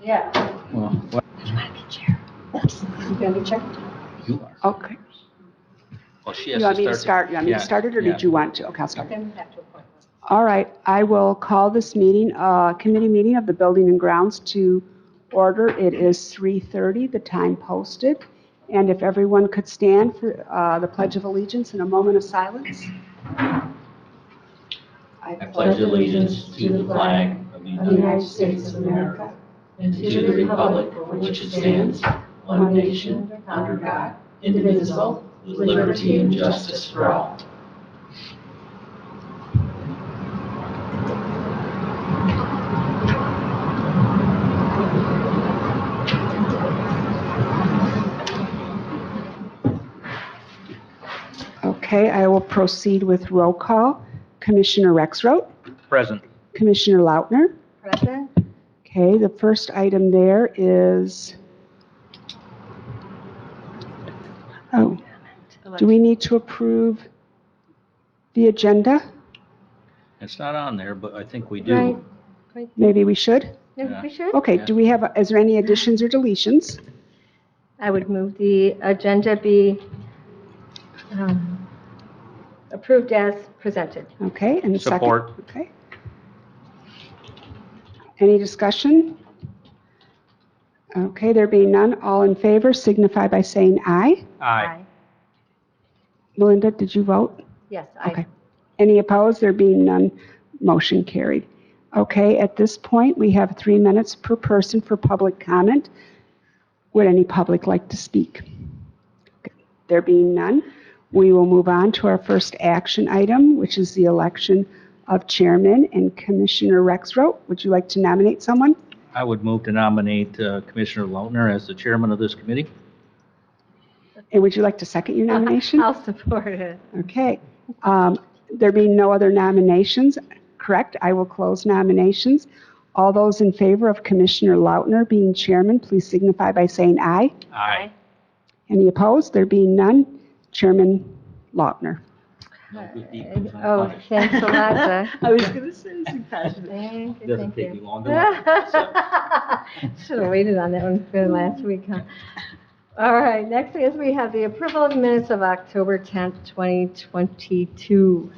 Yeah. Well, what You want to be chair? You going to be chair? you are. Okay. Well, she has You want me to to start? You want me to Yeah, start it, or yeah. did you want to? Okay, I'll start. Then we have to appoint one. All right, I will call this meeting, committee meeting of the Building and Grounds to order. It is 3:30, the time posted. And if everyone could stand for the Pledge of Allegiance in a moment of silence. I pledge allegiance to the flag of the United States of America and to the republic for which it stands, one nation, under God, indivisible, with liberty and justice for all. Okay, I will proceed with roll call. Commissioner Rexroth, Present. Commissioner Lautner. Present? Okay, the first item there is, do we need to approve the agenda? It's not on there, but I think we do. Right. Maybe we should? Maybe Yeah. we should? Okay, Yeah. do we have, is there any additions or deletions? I would move the agenda be approved as presented. Okay, and the second? Support. Okay. Any discussion? Okay, there being none, all in favor signify by saying aye. Aye. Melinda, did you vote? Yes, Okay. Any opposed? There being none, motion carried. Okay, at this point, we have 3 minutes per person for public comment. Would any public like to speak? Okay. There being none, we will move on to our first action item, which is the election of chairman and Commissioner Rexroth. Would you like to nominate someone? I would move to nominate Commissioner Lautner as the chairman of this committee. And would you like to second your nomination? I'll support it. Okay. There being no other nominations, correct, I will close nominations. All those in favor of Commissioner Lautner being chairman, please signify by saying aye. Aye. Any opposed? There being none, Chairman Lautner. Oh, thanks a lot, Doug. I was going to say something passionate. Thank you, Doesn't thank take you. me long to Should have waited on that one for last week, huh? All right, next is we have the approval of minutes of October 10th, 2022.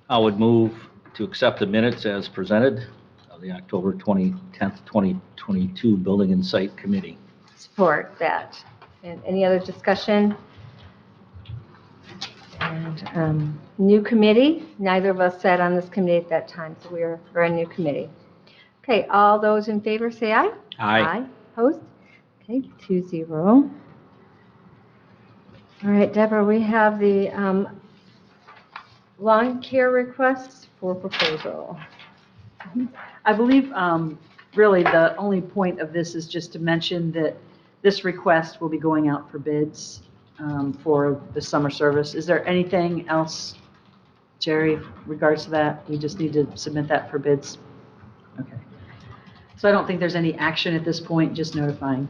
I would move to accept the minutes as presented of the October 10th, 2022 Building and Site Committee. Support that. And any other discussion? And new committee, neither of us sat on this committee at that time, so we're a new committee. Okay, all those in favor say aye. Aye. Opposed? Okay, 2-0. All right, Deborah, we have the lawn care requests for proposal. I believe really the only point of this is just to mention that this request will be going out for bids for the summer service. Is there anything else, Jerry, in regards to that? We just need to submit that for bids? Okay. So I don't think there's any action at this point, just notifying.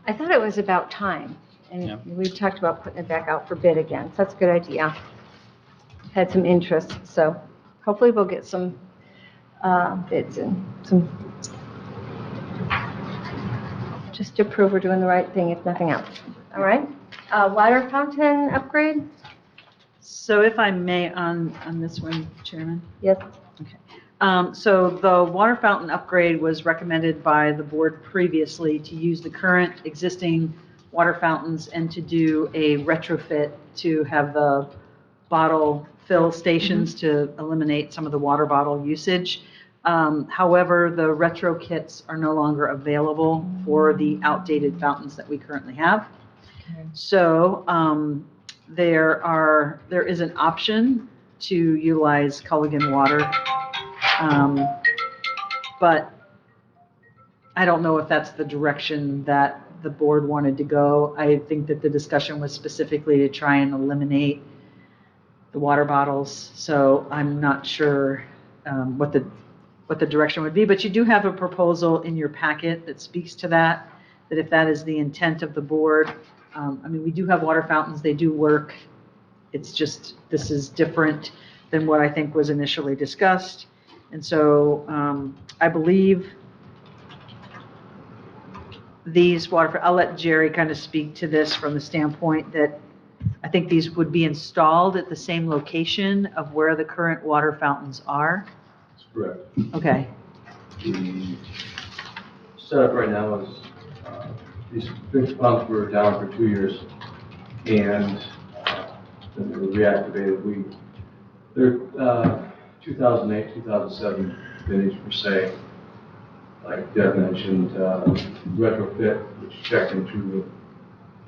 I thought it was about time, and Yeah. we've talked about putting it back out for bid again, so that's a good idea. Had some interest, so hopefully we'll get some bids and some, just to prove we're doing the right thing, if nothing else. All right? Water fountain upgrade? So if I may on this one, Chairman? Yes. So the water fountain upgrade was recommended by the board previously to use the current existing water fountains and to do a retrofit to have the bottle fill stations to eliminate some of the water bottle usage. However, the retro kits are no longer available for the outdated fountains that we currently have. So there is an option to utilize Culligan water. But I don't know if that's the direction that the board wanted to go. I think that the discussion was specifically to try and eliminate the water bottles. So I'm not sure what the direction would be, but you do have a proposal in your packet that speaks to that if that is the intent of the board. I mean, we do have water fountains, they do work. It's just, this is different than what I think was initially discussed. And so I believe these I'll let Jerry kind of speak to this from the standpoint that I think these would be installed at the same location of where the current water fountains are. That's correct. Okay. The setup right now is, these big pumps were down for 2 years, and then they were reactivated. They're 2008, 2007 vintage per se. Like Deb mentioned, retrofit, which checked into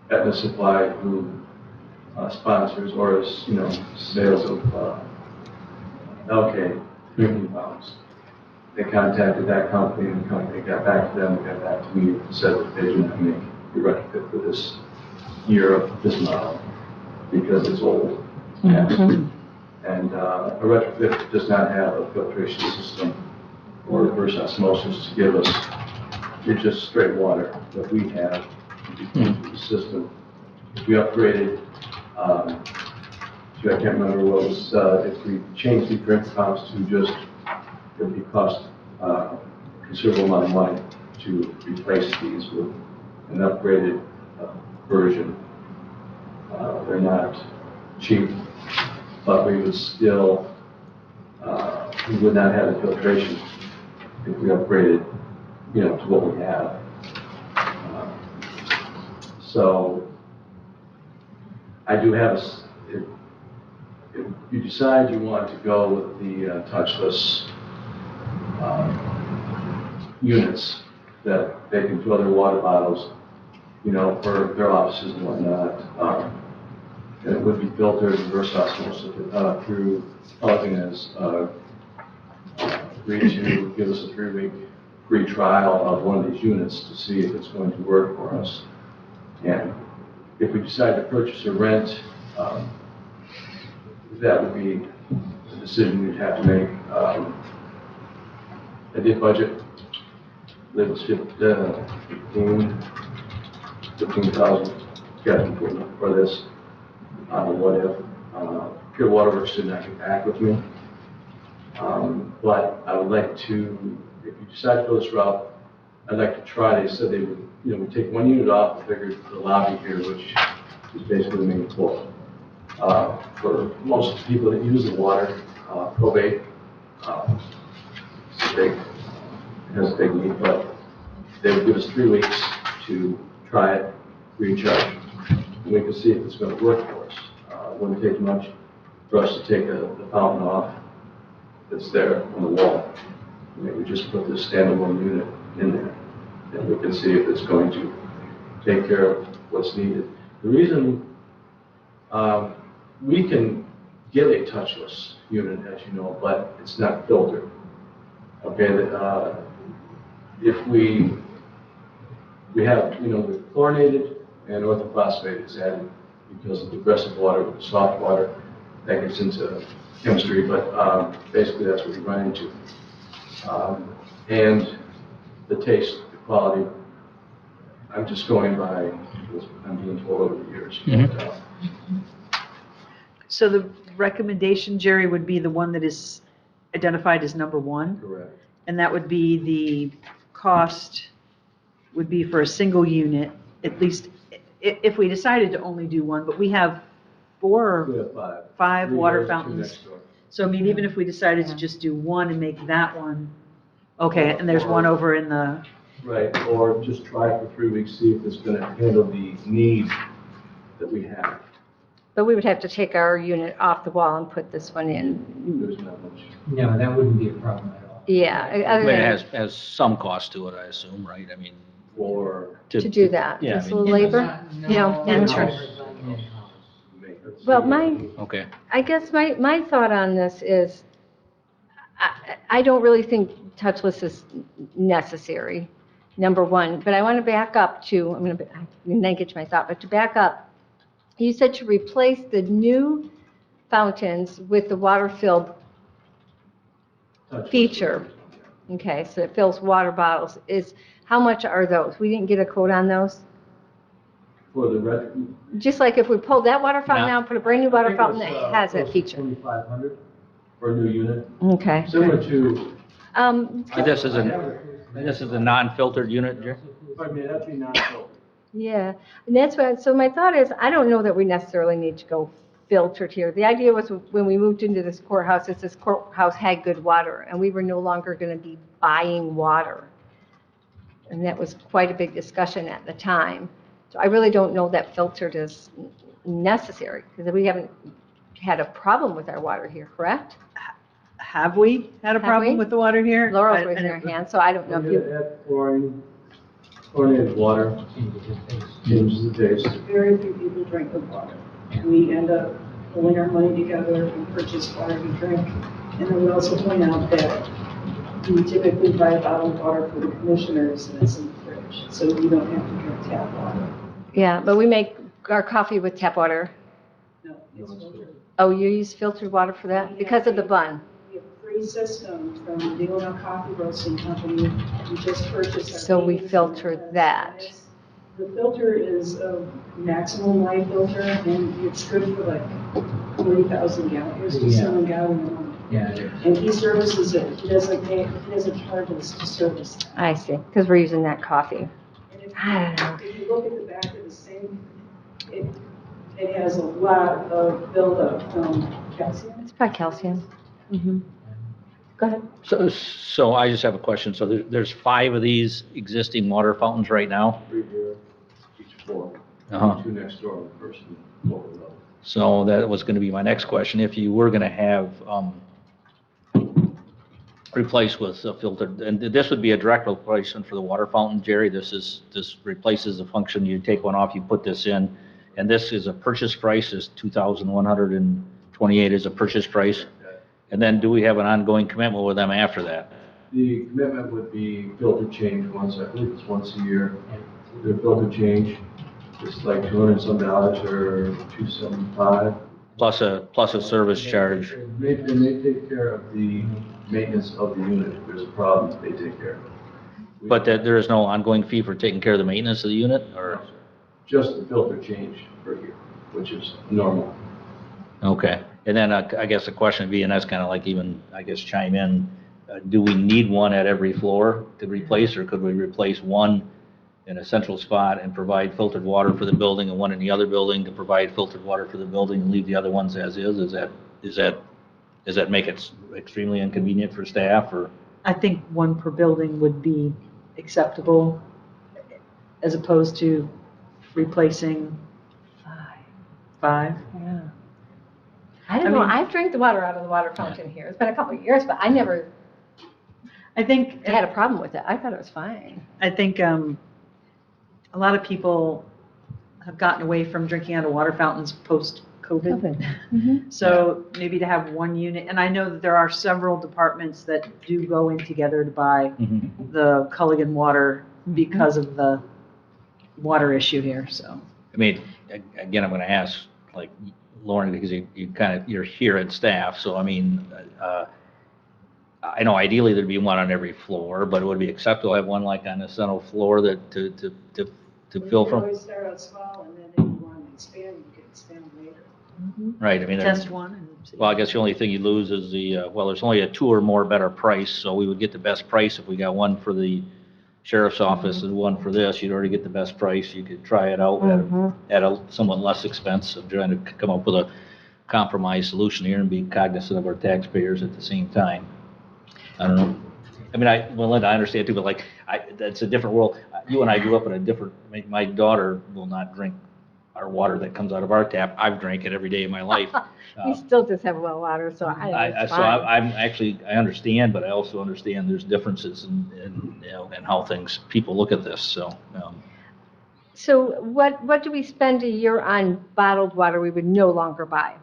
Aetna Supply, who sponsors or is, sales of LK drinking fountains. They contacted that company, and the company got back to them, got back to me, and said that they didn't make the retrofit for this year of this model because it's old. Mhm. And a retrofit does not have a filtration system or reverse osmosis to give us, it's just straight water that we have into the system. If we upgraded, I can't remember what was, if we changed the drink pumps to just, it would be cost a considerable amount of money to replace these with an upgraded version. They're not cheap, but we would still, we would not have the filtration if we upgraded, to what we have. So I do have, if you decide you want to go with the touchless units that they can fill their water bottles, for their offices and whatnot, and it would be filtered reverse osmosis through Pelican has agreed to give us a 3-week free trial of one of these units to see if it's going to work for us. And if we decide to purchase or rent, that would be a decision we'd have to make. I did budget, I believe it was 15,000 for this. What if Pure Waterworks did not get back with me? But I would like to, if you decide to go this route, I'd like to try. They said they would, we'd take one unit off and figure the lobby here, which is basically the main floor. For most people that use the water, probate, it has a big need, but they would give us 3 weeks to try it, recharge, and we can see if it's going to work for us. It wouldn't take much for us to take the fountain off that's there on the wall. Maybe just put this standalone unit in there, and we can see if it's going to take care of what's needed. The reason we can get a touchless unit, as you know, but it's not filtered. Okay, if we have, the chlorinated and orthophosphate is added because of the aggressive water with the soft water. That gets into chemistry, but basically that's what we run into. And the taste, the quality, I'm just going by what I'm being told over the years. So the recommendation, Jerry, would be the one that is identified as number 1? Correct. And that would be the cost would be for a single unit, at least if we decided to only do one, but we have We 4 have or 5 5. water Two fountains. next door. So I mean, even if we decided to just do one and make that one, okay, and there's one over in the, Right, or just try it for 3 weeks, see if it's going to handle the need that we have. But we would have to take our unit off the wall and put this one in. There's not much. No, that wouldn't be a problem at all. Yeah, I other mean, it than has some cost to it, I assume, right? I mean, For to do that, Yeah, I just a mean, little labor, and well, Okay. I guess my thought on this is, I don't really think touchless is necessary, number one, but I want to back up to, I'm going to get to my thought, but to back up, you said to replace the new fountains with the water-filled feature. Okay, so it fills water bottles. How much are those? We didn't get a quote on those? For the red. Just like if we pulled that water fountain No. out, put a brand new water fountain that has that feature. 2,500. for a new unit, Okay. similar to, This is a non-filtered unit, Jerry? I mean, that'd be non-filtered. Yeah, and that's why, so my thought is, I don't know that we necessarily need to go filtered here. The idea was when we moved into this courthouse, is this courthouse had good water, and we were no longer going to be buying water. And that was quite a big discussion at the time. So I really don't know that filtered is necessary, because we haven't had a problem with our water here, correct? Have we had a Have problem we? with the water here? Laurel's I raising her don't- hand, so I don't know if you, Add chlorinated water changes the taste. Very few people drink the water. We end up pulling our money together and purchase water to drink. And I would also point out that we typically buy bottled water for the commissioners and it's in the fridge, so you don't have to drink tap water. yeah, but we make our coffee with tap water. No, it's filtered. Oh, you use filtered water for that? Because of the bun? We have a free system from the Leelanau Coffee Roasting Company. We just purchased our. So we beans filter and that. The filter is a maximum life filter and it's good for like 40,000 gallons, 57 gallons a month. Yeah. And he services it, he doesn't pay, he doesn't charge us to service that. I see, because we're using that coffee. And if I don't know. if you look at the back of the sink, it has a lot of buildup from calcium. It's probably calcium. Mm-hmm. Go ahead. So I just have a question. So there's 5 of these existing water fountains right now? 3 here, each floor. Uh-huh. 2 next door on the first and lower level. So that was going to be my next question. If you were going to have replaced with a filtered, and this would be a direct replacement for the water fountain, Jerry. This replaces the function. You take one off, you put this in, and this is a purchase price. Is $2,128 is a purchase price. And then do we have an ongoing commitment with them after that? The commitment would be filter change once, I believe it's once a year. The filter change, it's like $200 and some or $275. Plus a service charge. And they take care of the maintenance of the unit. If there's a problem, they take care of it. But that there is no ongoing fee for taking care of the maintenance of the unit, or? Just the filter change per year, which is normal. Okay. And then I guess the question would be, and that's kind of like even, I guess, chime in, do we need one at every floor to replace, or could we replace one in a central spot and provide filtered water for the building and one in the other building to provide filtered water for the building and leave the other ones as is? Does that make it extremely inconvenient for staff, or? I think one per building would be acceptable as opposed to replacing 5. Yeah. I don't I know, mean- I've drank the water out of the water fountain here. It's been a couple of years, but I never I think had a problem with it. I thought it was fine. a lot of people have gotten away from drinking out of water fountains post-COVID. Mhm. So maybe to have one unit, and I know that there are several departments that do go in together to buy the Culligan water because of the water issue here, so. I mean, again, I'm going to ask, like, Lauren, because you're here at staff, so I mean, I know ideally there'd be one on every floor, but it would be acceptable to have one like on the central floor that to fill We from, always start out small and then if you want to expand, you can expand later. right? I mean, Test one and see. well, I guess the only thing you lose is there's only a 2 or more better price, so we would get the best price if we got one for the sheriff's office and one for this. You'd already get the best price. You could try it out at a somewhat less expense of trying to come up with a compromise solution here and be cognizant of our taxpayers at the same time. I don't know. I mean, Linda, I understand too, but like, that's a different world. You and I grew up in a different, my daughter will not drink our water that comes out of our tap. I've drank it every day of my life. We still just have well water, so it's So fine. I'm actually, I understand, but I also understand there's differences in how people look at this, so. So what do we spend a year on bottled water we would no longer buy?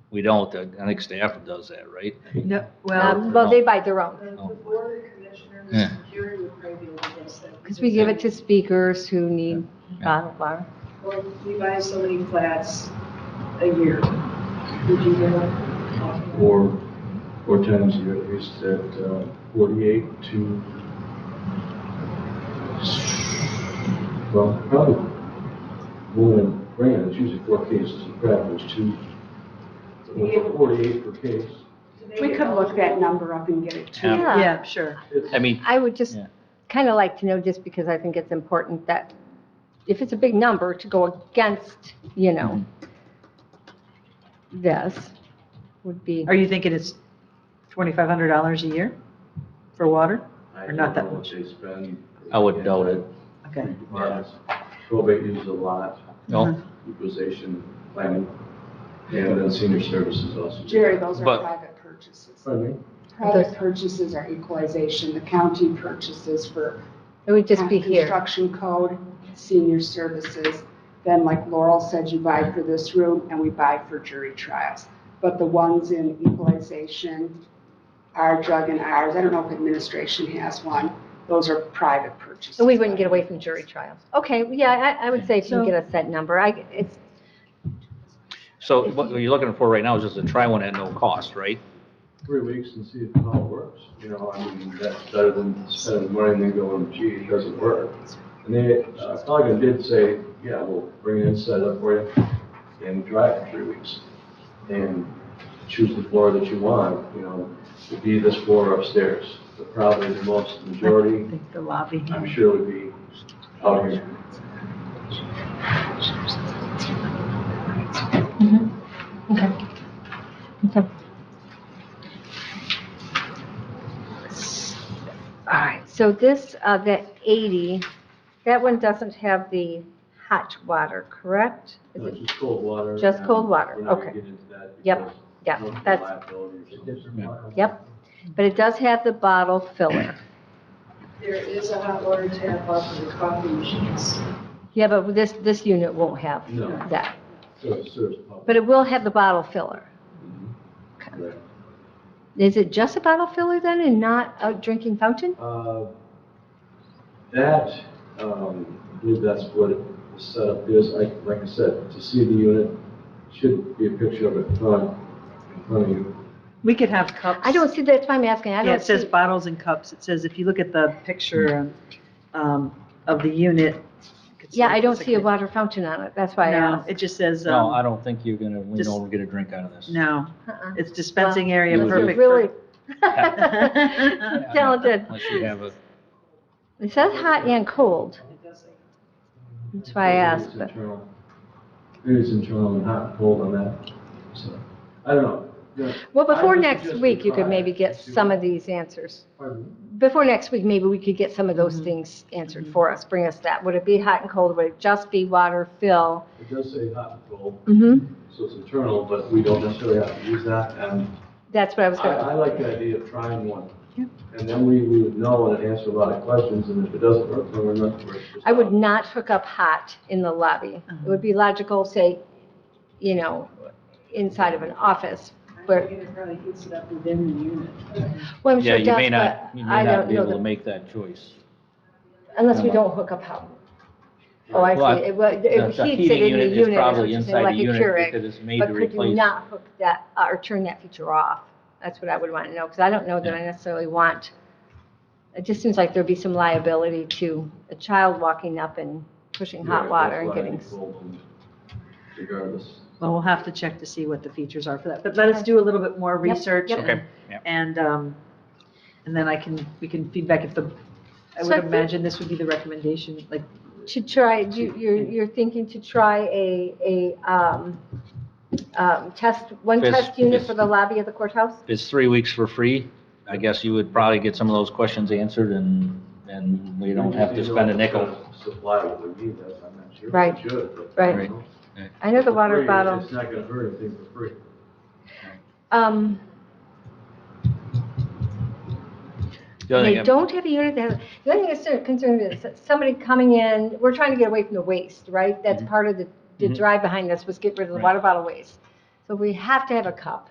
We don't, I think staff does that, right? No, well, Well, they buy their own, The board of commissioners, Yeah. Jerry would probably be able to guess that. because we give it to speakers who need bottled water. Well, we buy so many flats a year. Would you give it? Four times a year, it's at 48 to, well, probably more than grand. It's usually 4 cases of crab. There's 2, 48 per case. We could look that number up and get it to you. Yeah. Yeah, sure. It's- I mean, I would just Yeah. kind of like to know, just because I think it's important that if it's a big number to go against, this would be, Are you thinking it's $2,500 a year for water? I Or not don't that know what much? they spend. I would doubt it. Okay. Departments. Probate uses a lot, No, equalization, planning, and then senior services also. Jerry, those are But- private purchases. Pardon me? Private purchases are equalization, the county purchases for it would just be here. construction code, senior services. Then, like Laurel said, you buy for this room, and we buy for jury trials. But the ones in equalization, our drug and ours, I don't know if administration has one, those are private purchases. So we wouldn't get away from jury trials. Okay, yeah, I would say if you So- get a set number, so what you're looking for right now is just to try one at no cost, right? 3 weeks and see how it works. I mean, that's better than spending money and then going, gee, it doesn't work. And they, Coggan did say, yeah, we'll bring it in, set it up for you, and try it for 3 weeks. And choose the floor that you want, it'd be this floor upstairs. But probably the most I majority, think the lobby. I'm sure, would be out here. okay. Okay. All right, so this, the 80, that one doesn't have the hot water, correct? Is it? Just cold water. Just and cold water, We're not okay. gonna get into that. Yep, because yeah, of that's- liability or something. Yep, but it does have the bottle filler. There is a hot water tap off of the coffee machines. Yeah, but this unit won't have No. that. So it serves public. But it will have the bottle filler. Right. Is it just a bottle filler then and not a drinking fountain? That, I believe that's what the setup is. Like I said, to see the unit, should be a picture of it in front of you. We could have cups. I don't see, that's why I'm asking, I Yeah, don't it says see. bottles and cups. It says, if you look at the picture of the unit. you could Yeah, I don't it's see a like water fountain on it, that's why I No, asked. it just says, No, I don't think you're gonna lean just- over and get a drink out of this. no, Uh-uh. it's dispensing Well, area unless you're perfect. really Yeah, talented. Unless you have a, It says hot and cold, that's why I asked, It's but, internal. Maybe it's internal and hot and cold on that. So, I don't know. Yeah. well, before I would next suggest week, you could try maybe it get and see some what- of these answers. Pardon me? Before next week, maybe we could get some of those things answered for us, bring us that. Would it be hot and cold, would it just be water fill? It does say hot and cold, Mm-hmm. so it's internal, but we don't necessarily have to use that. And That's what I was I gonna, like the idea of trying one. And then we would know and answer a lot of questions, and if it doesn't work, then we're not. we're just I would out. not hook up hot in the lobby. It would be logical, say, inside of an office, I where, think it probably heats it up within the unit. well, I'm yeah, sure it you does, may but not I don't be know able to that, make that choice. unless we don't hook up hot. Oh, I Well, see, it The heats it in the heating unit is unit, is what probably you're saying, inside like the a unit Keurig. because it's made But to could you replace. not hook that, or turn that feature off? That's what I would want to know, because I don't know that I necessarily want, it just seems like there'd be some liability to a child walking up and pushing hot Yeah, water and that's why getting, it's cold and regardless. Well, we'll have to check to see what the features are for that, but let us do a little bit more research yep. Okay, yeah. and then we can feedback if I So would I think- imagine this would be the recommendation, like, to try, you're thinking to try a one If it's- test unit if- for the lobby of the courthouse? If it's 3 weeks for free, I guess you would probably get some of those questions answered and we don't have to spend a nickel. Supply what we need, that's, I'm not sure. Right. We should, but. Right. you know, I know the for water free, bottle. It's not gonna hurt anything for free. The other They thing, don't have a unit that has, the only thing that's concerned is that somebody coming in, we're trying to get away from the waste, right? That's part of the Mhm. drive behind this was get rid of the Right. water bottle waste. So we have to have a cup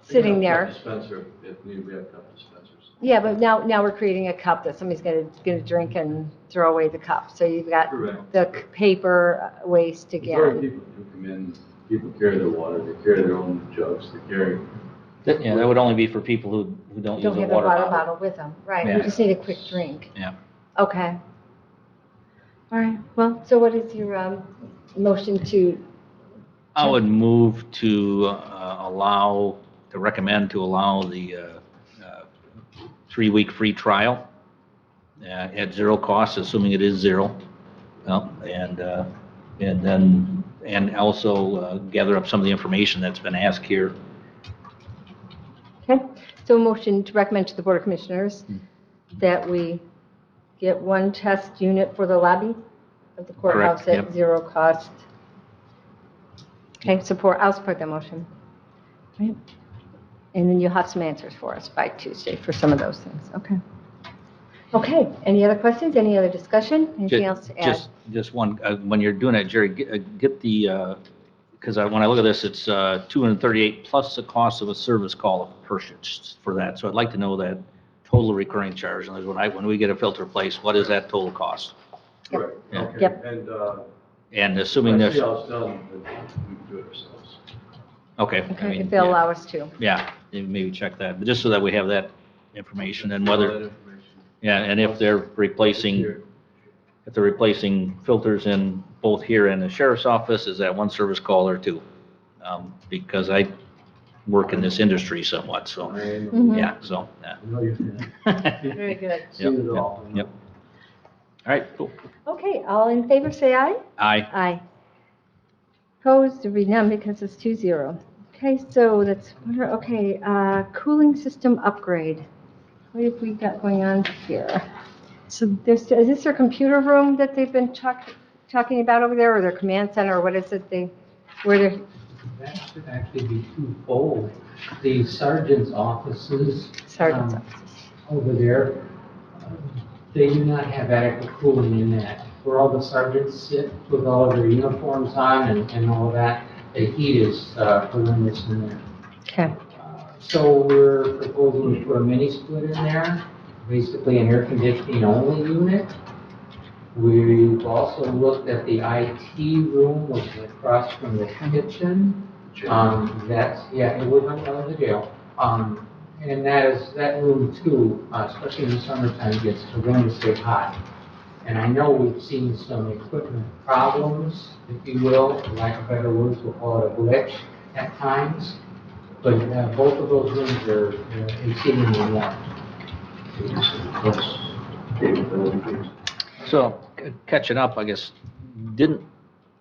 sitting We have a there. cup dispenser, if need, we have cup dispensers. Yeah, but now we're creating a cup that somebody's gonna drink and throw away the cup. So you've got Correct. the paper waste Majority of again. people who come in, people carry their water, they carry their own jugs, they carry. yeah, that would only be for people who don't use Don't a have a water water bottle. bottle with them, right? Yeah. You just need a quick drink. Yeah. Okay. All right, well, so what is your motion to, I would move to allow to recommend to allow the 3-week free trial at zero cost, assuming it is zero. And also gather up some of the information that's been asked here. Okay, so a motion to recommend to the Board of Commissioners that we get one test unit for the lobby of the courthouse Correct, at yep. zero cost. Okay, I'll support that motion. Right. And then you'll have some answers for us by Tuesday for some of those things, okay. Okay, any other questions, any other discussion, anything else to add? Just one, when you're doing it, Jerry, get the, because when I look at this, it's $238 plus the cost of a service call purchase for that. So I'd like to know that total recurring charge. And when we get a filter replaced, what is that total cost? Right, Yeah. okay. Yep. And assuming If I there's, see how it's done, then we can do it ourselves. okay. I Okay, mean, if they'll yeah. allow us to. Yeah, maybe check that, but just so that we have that information and All that whether, information. yeah, and if they're replacing filters in both here and the sheriff's office, is that one service call or two? Because I work in this industry somewhat, so, Mhm. yeah, so, yeah. I know you're Very good. seen it all. Yep. All right, cool. Okay, all in favor, say aye. Aye. Aye. Opposed, there be none because it's 2-0. Okay, so that's, okay, cooling system upgrade. What have we got going on here? So Is this their computer room that they've been talking about over there, or their command center, or what is it where they're, That should actually be twofold. The sergeant's offices. sergeant's um, offices? Over there, they do not have adequate cooling in that. Where all the sergeants sit with all of their uniforms on and all of that, the heat is horrendous in there. Okay, So we're proposing to put a mini split in there, basically an air conditioning only unit. We've also looked at the IT room, which is across from the kitchen. It would run out of the jail. And that room too, especially in the summertime, gets horrendously hot. And I know we've seen some equipment problems, if you will, for lack of better words, we'll call it a glitch at times. But both of those rooms are exceedingly warm. So, catching up, I guess,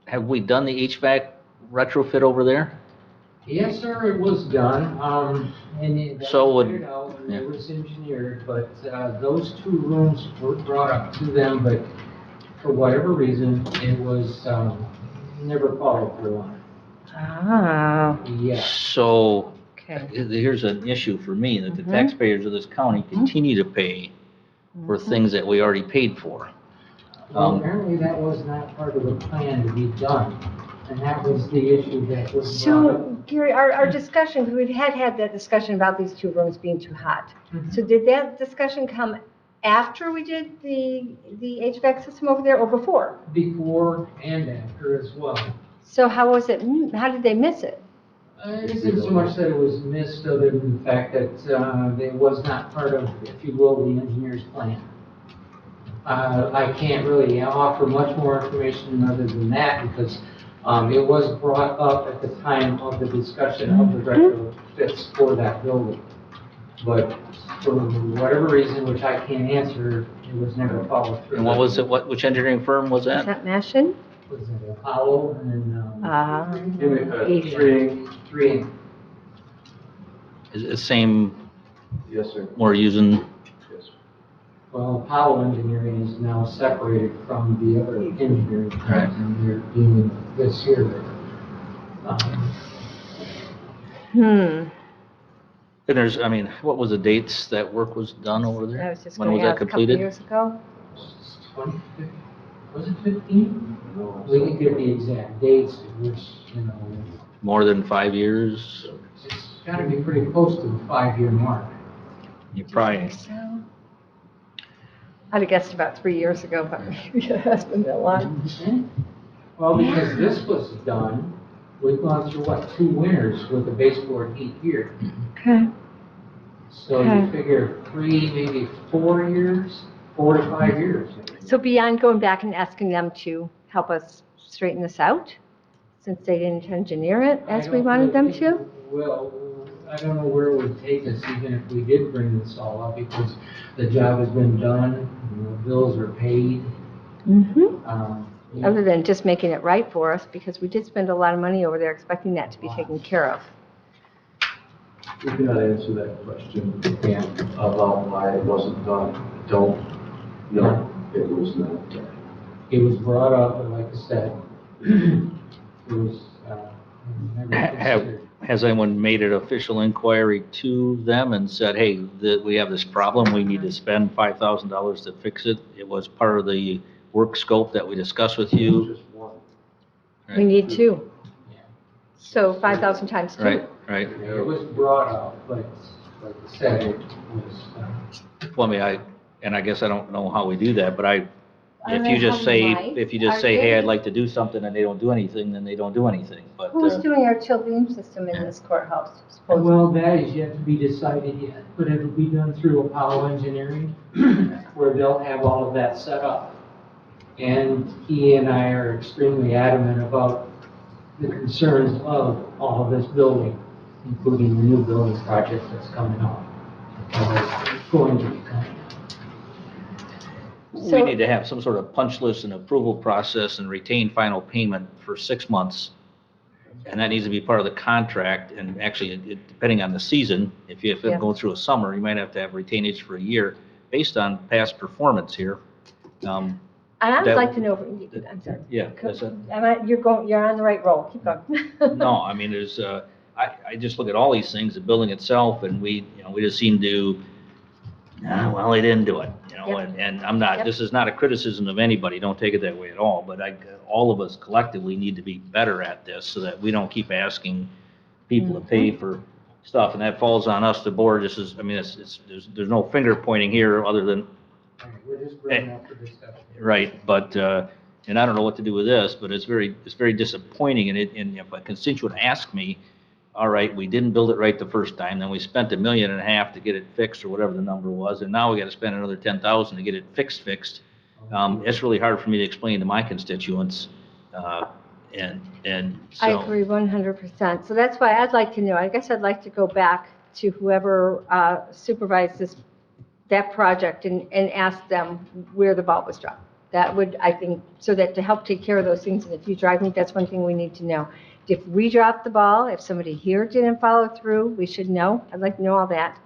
have we done the HVAC retrofit over there? Yes, sir, it was done, and it So would- figured out, yeah. it was engineered, but those two rooms were brought up to them, but for whatever reason, it was never followed through on. ah, Yes. So, okay. here's an issue for me, that the Mhm. taxpayers of this county continue to pay for things that we already paid for. Well, apparently that was not part of the plan to be done, and that was the issue that was brought up. So, Gary, our discussion, because we had that discussion about these two rooms being too hot. Mhm. So did that discussion come after we did the HVAC system over there, or before? Before and after as well. So how was it, how did they miss it? It isn't so much that it was missed, other than the fact that it was not part of, if you will, the engineer's plan. I can't really offer much more information other than that, because it was brought up at the time of the discussion of the retrofits for that building. But for whatever reason, which I can't answer, it was never followed through. And what was it, which engineering firm was Is that? that Mashin? Was it Apollo and three? Is it the same Yes, sir. we're using? Yes. Well, Apollo Engineering is now separated from the other engineering firms, and they're doing this here. And there's, I mean, what was the dates that work was done over I there? was just When going was to that ask, a couple completed? years ago? 2015, was it 15? We can get the exact dates, which, More than 5 years? it's got to be pretty close to the 5-year mark. You probably, So, I'd have guessed about 3 years ago, but maybe it has been that long. Well, because this was done, we've gone through, 2 winters with the baseboard heat here. Okay. So you figure 3, maybe 4 years, 4 to 5 years. So beyond going back and asking them to help us straighten this out, since they didn't engineer it as we wanted them to? Well, I don't know where it would take us even if we did bring this all up, because the job has been done, bills are paid. Other than just making it right for us, because we did spend a lot of money over there expecting that to be taken care of. We cannot answer that question Yeah. about why it wasn't done. I don't know. It was not done. It was brought up, but like I said, it was, never considered. Has anyone made an official inquiry to them and said, hey, we have this problem, we need to spend $5,000 to fix it? It was part of the work scope that we discussed with you. Just one. We need two, Yeah. so 5,000 times two. Right. It was brought up, but like I said, it was, Well, I guess I don't know how we do that, but if don't you know just how say, we might. if you just Are say, hey, they- I'd like to do something, and they don't do anything, then they don't do anything, but. Who's doing our chill beam system in this courthouse? well, that is yet to be decided yet, but it'll be done through Apollo Engineering, where they'll have all of that set up. And he and I are extremely adamant about the concerns of all of this building, including the new building project that's coming up. Going to be coming up. We need to have some sort of punch list and approval process and retain final payment for 6 months. And that needs to be part of the contract, and actually, depending on the season, if Yeah. it goes through a summer, you might have to have retainage for a year, based on past performance here. And I would that- like to know, I'm sorry. Yeah, that's it. You're on the right roll, keep going. No, I mean, I just look at all these things, the building itself, and we just seem to, well, they didn't do it, Yep. and I'm not, Yep. this is not a criticism of anybody, don't take it that way at all, but all of us collectively need to be better at this, so that we don't keep asking people to pay for stuff, and that falls on us, the board. This is, I mean, there's no finger pointing here other than, All right, we're just bringing up for discussion. right, but, and I don't know what to do with this, but it's very disappointing, and if a constituent asks me, all right, we didn't build it right the first time, then we spent $1.5 million to get it fixed, or whatever the number was, and now we gotta spend another $10,000 to get it fixed. It's really hard for me to explain to my constituents, and so. I agree 100%. So that's why I'd like to know, I guess I'd like to go back to whoever supervised that project and ask them where the ball was dropped. That would, I think, so that to help take care of those things in the future, I think that's one thing we need to know. If we dropped the ball, if somebody here didn't follow through, we should know. I'd like to know all that.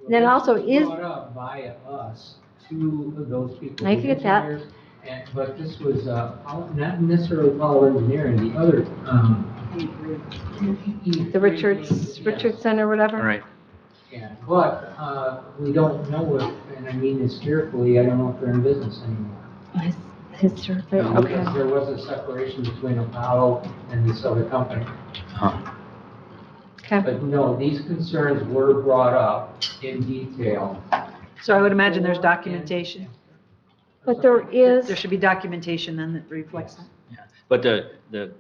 And then also This was brought up by us to those people. I the get that. engineers, but this was, not necessarily Apollo Engineering, the other, The Richardson or whatever? All right. Yeah, but, we don't know if, and I mean this carefully, I don't know if they're in business anymore. Historically, Because okay. there was a separation between Apollo and this other company. Okay. But no, these concerns were brought up in detail. So I would imagine there's documentation. But there is. There should be documentation then that reflects that. But the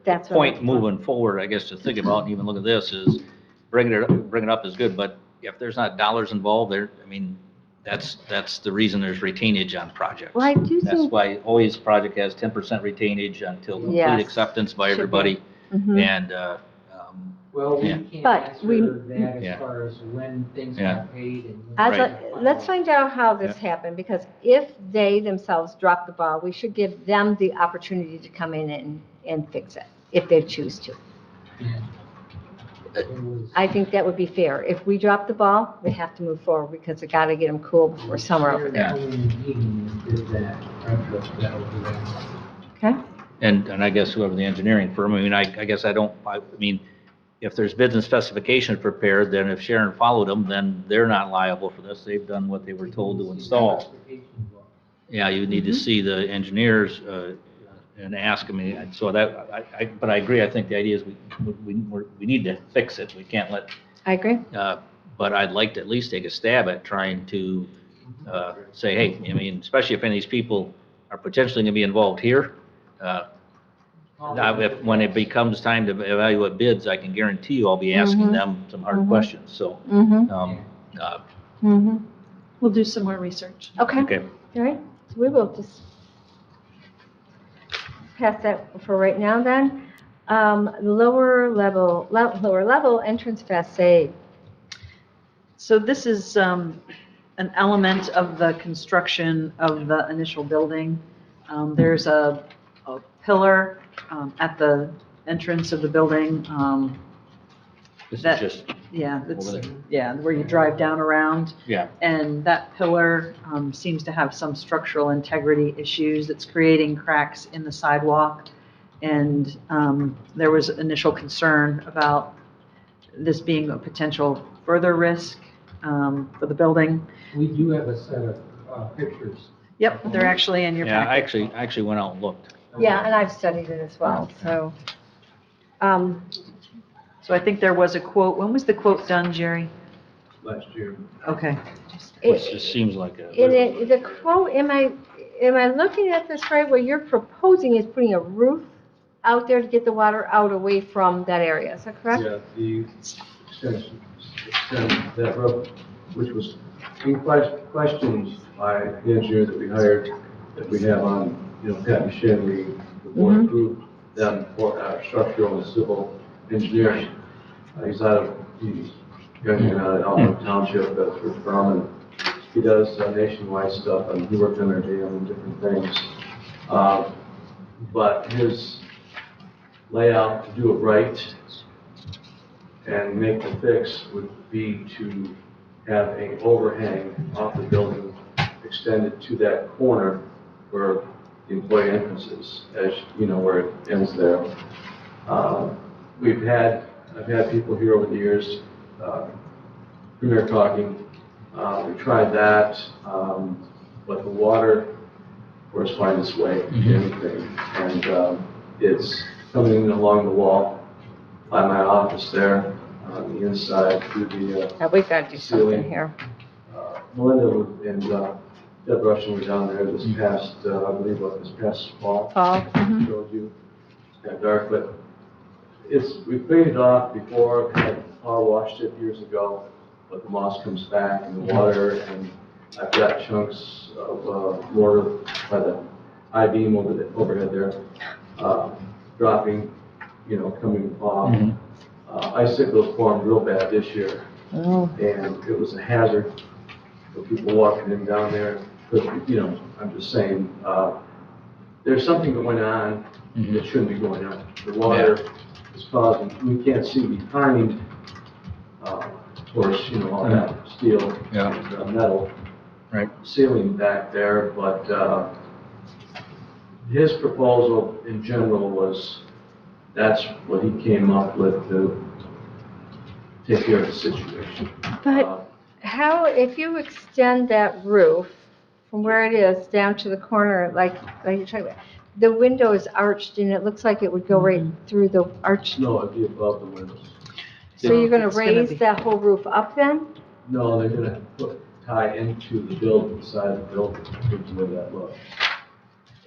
That's what point I'm- moving forward, I guess, to think about and even look at this is, bringing it up is good, but if there's not dollars involved there, I mean, that's the reason there's retainage on projects. Well, I do That's think, why always project has 10% retainage until complete Yes. acceptance by Should be. everybody. Mhm. And, Well, we Yeah. can't But answer we- that Yeah. as far as when things Yeah. got paid and. when I'd they like- got let's finalized. find out how this happened, because if they themselves drop the ball, we should give them the opportunity to come in and fix it, if they choose to. Yeah. It was- I think that would be fair. If we drop the ball, we have to move forward, because we gotta get them cool before summer over there. Did that, retrofit over there. Okay? and I guess whoever the engineering firm, I mean, I guess I mean, if there's bids and specifications prepared, then if Sharon followed them, then they're not liable for this. They've done what they were told to install. Yeah, you need to see the engineers and ask them, so that, but I agree, I think the idea is we need to fix it. We can't let, I agree. but I'd like to at least take a stab at trying to say, hey, I mean, especially if any of these people are potentially going to be involved here. Now, when it becomes time to evaluate bids, I can guarantee you I'll be asking them some hard questions, so. Mm-hmm, mm-hmm. We'll do some more research. Okay. Okay. All right, so we will just pass that for right now then. Lower level entrance facade. So this is an element of the construction of the initial building. There's a pillar at the entrance of the building. This is That- just, Yeah, Over it's, there. yeah, where you drive down around. yeah, And that pillar seems to have some structural integrity issues that's creating cracks in the sidewalk. And there was initial concern about this being a potential further risk for the building. We do have a set of pictures. Yep, they're actually in your yeah, I packet. actually went out and looked. Yeah, and I've studied it as well, so. So I think there was a quote. When was the quote done, Jerry? Last year. Okay. Which just seems like a, The quote, am I looking at this right, where you're proposing is putting a roof out there to get the water out away from that area, is that correct? Yeah, the extension, that roof, which was in questions by the engineer that we hired, that we have on, Pat Machinery, the board approved them for structural and civil engineering. He's out of, he's going out of Elmwood Township, that's where he's from, and he does nationwide stuff, and he worked on our dam and different things. But his layout to do it right and make the fix would be to have an overhang off the building extended to that corner where the employee entrance is, as you know, where it ends there. I've had people here over the years, Premier talking, we tried that, but the water, of course, finds its way to anything. And it's coming in along the wall by my office there, on the inside through the We've got to do something here. Melinda and Deb Rushing were down there this past, I believe, this past fall. Paul? Mhm. Showed you. It's kind of dark, but we cleaned it off before, kind of power washed it years ago, but the moss comes back and the water, and I've got chunks of mortar by the I-beam overhead there, dropping, coming off. Icicles formed real bad this year, Oh. and it was a hazard for people walking in down there. But, I'm just saying, there's something going on that shouldn't be going on. The water is causing, we can't see behind, of course, all that steel Yeah. and metal right, ceiling back there, but his proposal in general was, that's what he came up with to take care of the situation. But how, if you extend that roof from where it is down to the corner, like you're talking about, the window is arched and it looks like it would go right through the arch. No, it'd be above the windows. So you're going to It's gonna raise be- that whole roof up then? No, they're gonna tie into the building, side of the building, into where that looks.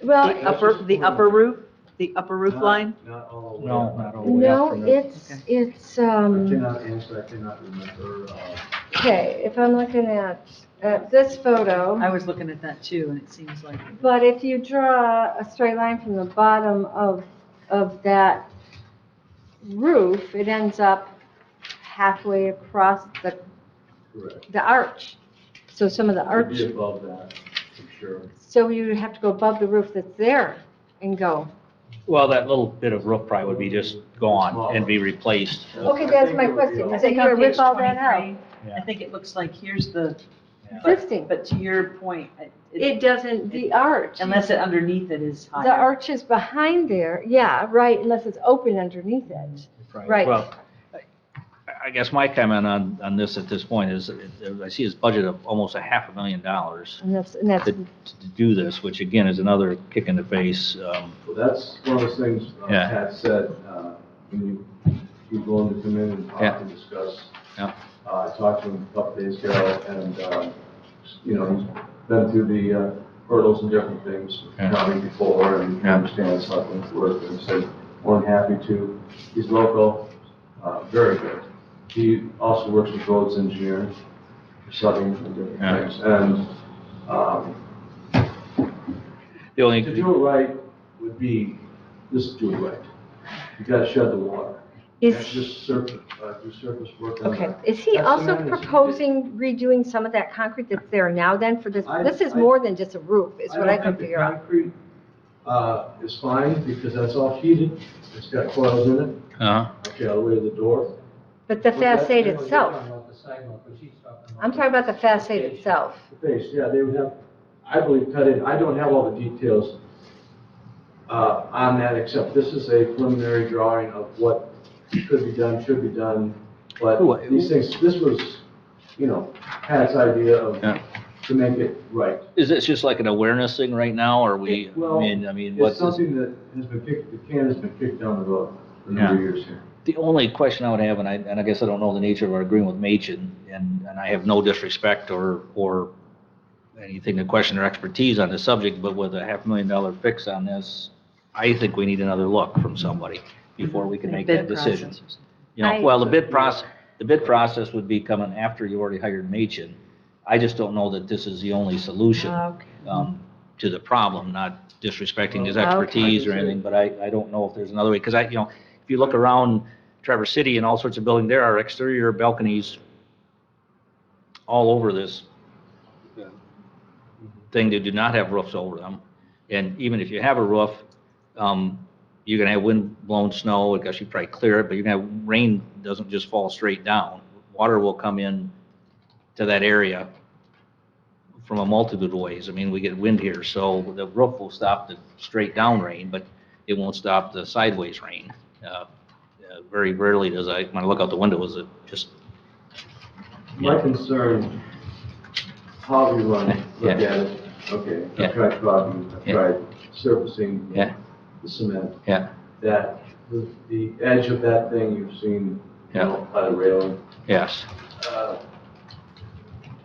Well, The upper roof line? Not all the way no, up. not all the way up. no, from the- it's, I cannot answer, I cannot remember, okay, if I'm looking at this photo, I was looking at that too, and it seems like. but if you draw a straight line from the bottom of that roof, it ends up halfway across correct. the arch. So some of the It'd arch, be above that, for sure. so you would have to go above the roof that's there and go. Well, that little bit of roof probably would be just gone and be replaced. Okay, that's my question. I So think you're on gonna rip page all that out? 23, I think it looks like here's the, Existing. but to your point, It doesn't, the arch. unless it underneath it is The higher. arch is behind there, yeah, right, unless it's open underneath it. Right. Well, I guess my comment on this at this point is, I see his budget of almost $500,000 And that's, to do this, which again is another kick in the face. Well, that's one of those things Yeah. Pat said, when you're going to come in and Yeah. talk and discuss. Yeah. I talked to him a couple days ago, and, he's been through the hurdles and different things, Yeah. probably before, and he Yeah. understands how things work, and he said, more than happy to. He's local, very good. He also works with roads engineer, for Southern and different Yeah. things, and, The only, to do it right would be, just do it right. You gotta shed the water. Is, That's just surface, do surface work on okay, that. is he That's also cement, it's- proposing redoing some of that concrete that's there now then for this? This is I- more than just a roof, is what I can don't think figure the out. concrete, is fine, because that's all heated, it's got coils in it, Uh-huh. okay, all the way to the door. But the What's that? facade No, you're itself, talking about the sidewalk, but she's talking about. I'm talking about the facade itself. The base, yeah, they would have, I believe, cut in, I don't have all the details, on that, except this is a preliminary drawing of what could be done, should be done, but these things, this was, you know, Pat's idea of, Yeah. to make it right. Is this just like an awareness thing right now, or Well, I mean, It's what's this? something that has been kicked, the can has been kicked down the road for a number of years here. The only question I would have, and I guess I don't know the nature of our agreement with Machen, and I have no disrespect or anything to question their expertise on the subject, but with a $500,000 fix on this, I think we need another look from somebody before we can make that Bid decision. process or something. You know, I- well, the bid process would be coming after you already hired Machen. I just don't know that this is the only solution Okay. to the problem, not disrespecting his Okay. expertise or anything, but I don't know if there's another way, because if you look around Traverse City and all sorts of buildings, there are exterior balconies all over this thing that do not have roofs over them. And even if you have a roof, you're gonna have wind-blown snow, I guess you probably clear it, but you're gonna have, rain doesn't just fall straight down. Water will come in to that area from a multitude of ways. I mean, we get wind here, so the roof will stop the straight down rain, but it won't stop the sideways rain. Very rarely does when I look out the window, is it just, My concern, how you run, look Yeah. at it, okay, Yeah. I've tried clogging, I've Yeah. tried surfacing Yeah. the cement, yeah, that, the edge of that thing you've seen, you Yeah. know, by the railing. yes,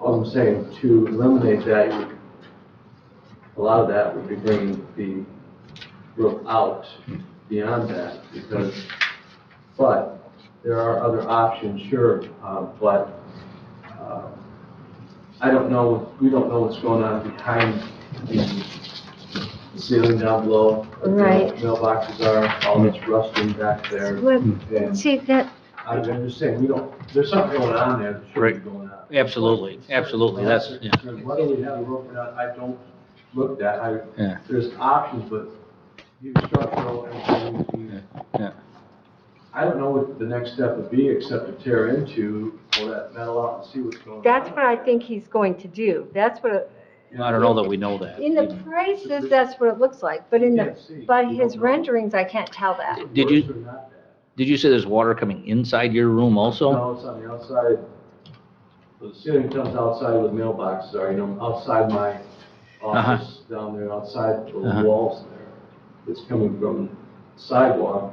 All I'm saying, to eliminate that, a lot of that would be bringing the roof out beyond that, but there are other options, sure, but I don't know, we don't know what's going on behind the ceiling down below. where the Right. Mailboxes are, all this rusting back there. What- And See, that, I'm just saying, there's something going on there that should Right. be going on. absolutely, absolutely, that's, yeah. Whether we have a roof or not, I don't look at, Yeah. there's options, but you structural engineering, Yeah. I don't know what the next step would be, except to tear into, pull that metal out and see what's going on. that's what I think he's going to do. That's what, I don't know that we know that. in the prices, that's what it looks like, but You can't see. by You his don't know. renderings, I can't tell that. Did you- Worse or not bad. Did you say there's water coming inside your room also? No, it's on the outside. The ceiling comes outside where the mailboxes are, you know, outside my office, down there, outside the Uh-huh. walls there. It's coming from sidewalk,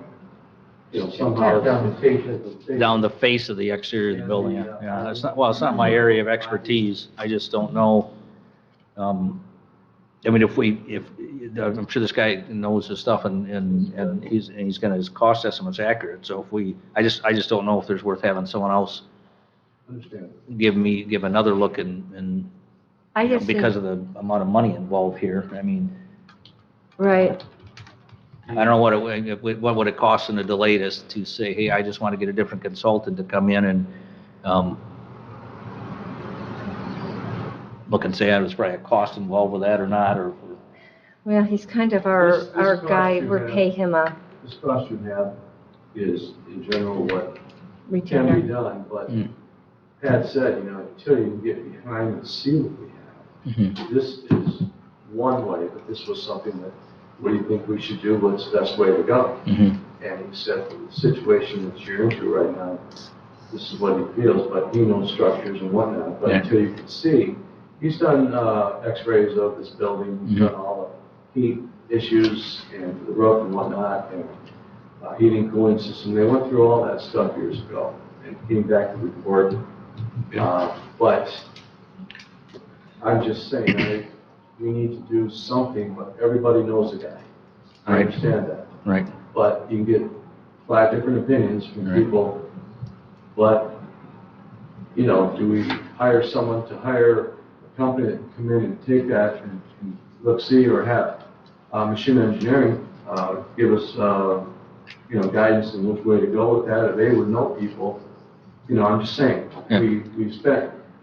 you know, somehow. Down the face of the. Down the face of the exterior of the building, yeah. Yeah, it's not, well, it's not my area of expertise, I just don't know. I mean, I'm sure this guy knows his stuff and he's gonna, his cost estimate's accurate, so I just don't know if there's worth having someone else Understand. give another look and, I you know, just think, because of the amount of money involved here, I mean, right, I don't know what would it cost in a delay to say, hey, I just want to get a different consultant to come in and, look and say, there's probably a cost involved with that or not, or, well, he's kind of our This guy, cost we you pay him a This cost you have is in general what can be retainer. done, but Mm. Pat said, you know, until you can get behind the ceiling we have, Mhm. this is one way, but this was something that, what do you think we should do? What's the best way to go? Mhm. And he said, for the situation that you're into right now, this is what he feels, but he knows structures and whatnot. But Yeah. until you can see, he's done x-rays of this building, he's Mhm. done all the heat issues and the roof and whatnot, and heating cooling system. They went through all that stuff years ago and came back to report. But I'm just saying, we need to do something, but everybody knows the guy. I Right. understand that. Right, But you can get 5 different opinions from Right. people. But, you know, do we hire someone to hire a company that can come in and take that and look, see, or have machine engineering give us guidance in which way to go with that, or they would know people. I'm just saying, Yeah. we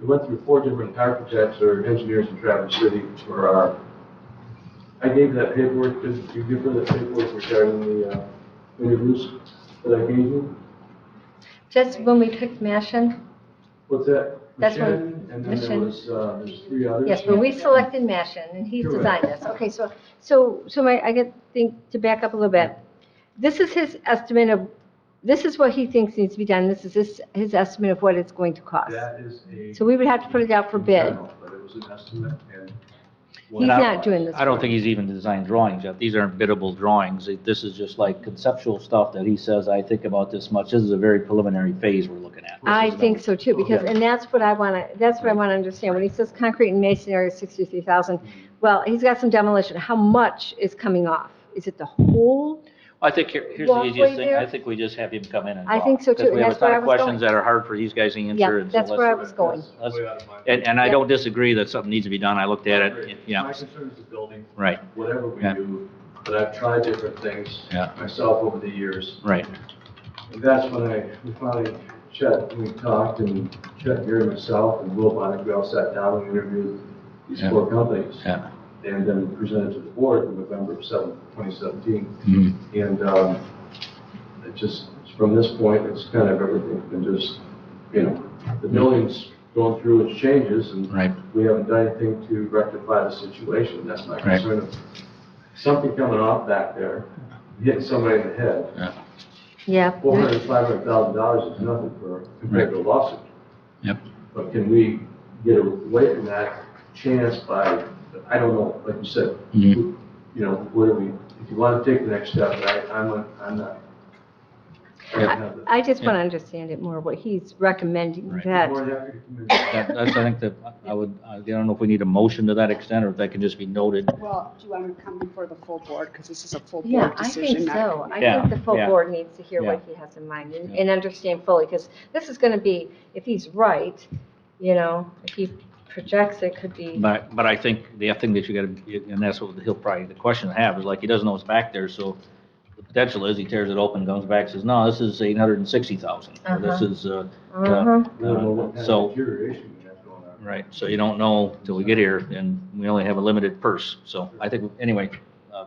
went through 4 different architects or engineers in Traverse City for our, I gave that paperwork, did you give her the paperwork regarding the interviews that I gave you? Just when we picked Mashin? What's that? That's when- Mashin, and then there Mashin. was, there's 3 others. Yes, but we selected Mashin, and he's designed this. Okay, think, to back up a little bit, this is his estimate of, this is what he thinks needs to be done, this is his estimate of what it's going to cost. That is a. So we would have to put it out for bid. But it was an estimate, and. He's not doing this. I don't work. think he's even designed drawings yet. These aren't biddable drawings. This is just like conceptual stuff that he says, I think about this much. This is a very preliminary phase we're looking at. I think so too, because, and that's what I want to understand. When he says concrete and masonry is 63,000, well, he's got some demolition. How much is coming off? Is it the whole? I think here's the Walkway easiest thing. there? I think we just have him come in and I talk. think so, too, Because we and have a that's where ton I of was questions going. that are hard for these guys to answer. Yeah, and so that's where I let's- was going. let's- Way out of my- And I Yeah. don't disagree that something needs to be done. I looked at it, yeah, My concern is the building. right, Whatever we Yeah. do, but I've tried different things Yeah. myself over the years. right. And that's when we finally, we talked, and Chet, Gary, myself, and Will Bonnick, we all sat down and interviewed these Yeah. 4 companies. Yeah. And then presented to the board in November 7th, 2017. Mhm. And it just, from this point, it's kind of everything's been just, the building's going through its changes, and Right. we haven't done anything to rectify the situation. That's my Right. concern. Something coming off back there, hitting somebody in the head. Yeah. $400,000, $500,000 is nothing compared to a lawsuit. Yep. But can we get away from that chance by, I don't know, like you said, Mhm. where do we, if you want to take the next step, I'm not. I don't have the- I just want to understand it more, what he's recommending Right. that. Before you have to come in. That's, I think that I don't know if we need a motion to that extent or if that can just be noted. Well, do you want to come before the full board, because this is a full Yeah, board I decision? think not- so. I Yeah, think the full yeah. board needs to hear Yeah. what he has in mind and understand fully, because this is going to be, if he's right, if he projects, it could be, But I think the thing that you gotta, and that's what he'll probably, the question to have is like, he doesn't know what's back there, so the potential is he tears it open, comes back, says, no, this is 860,000. Or this Uh-huh. is, uh-huh. We don't know what kind So- of deterioration we have going on. right, so you don't know till we get here, and we only have a limited purse. So I think, anyway,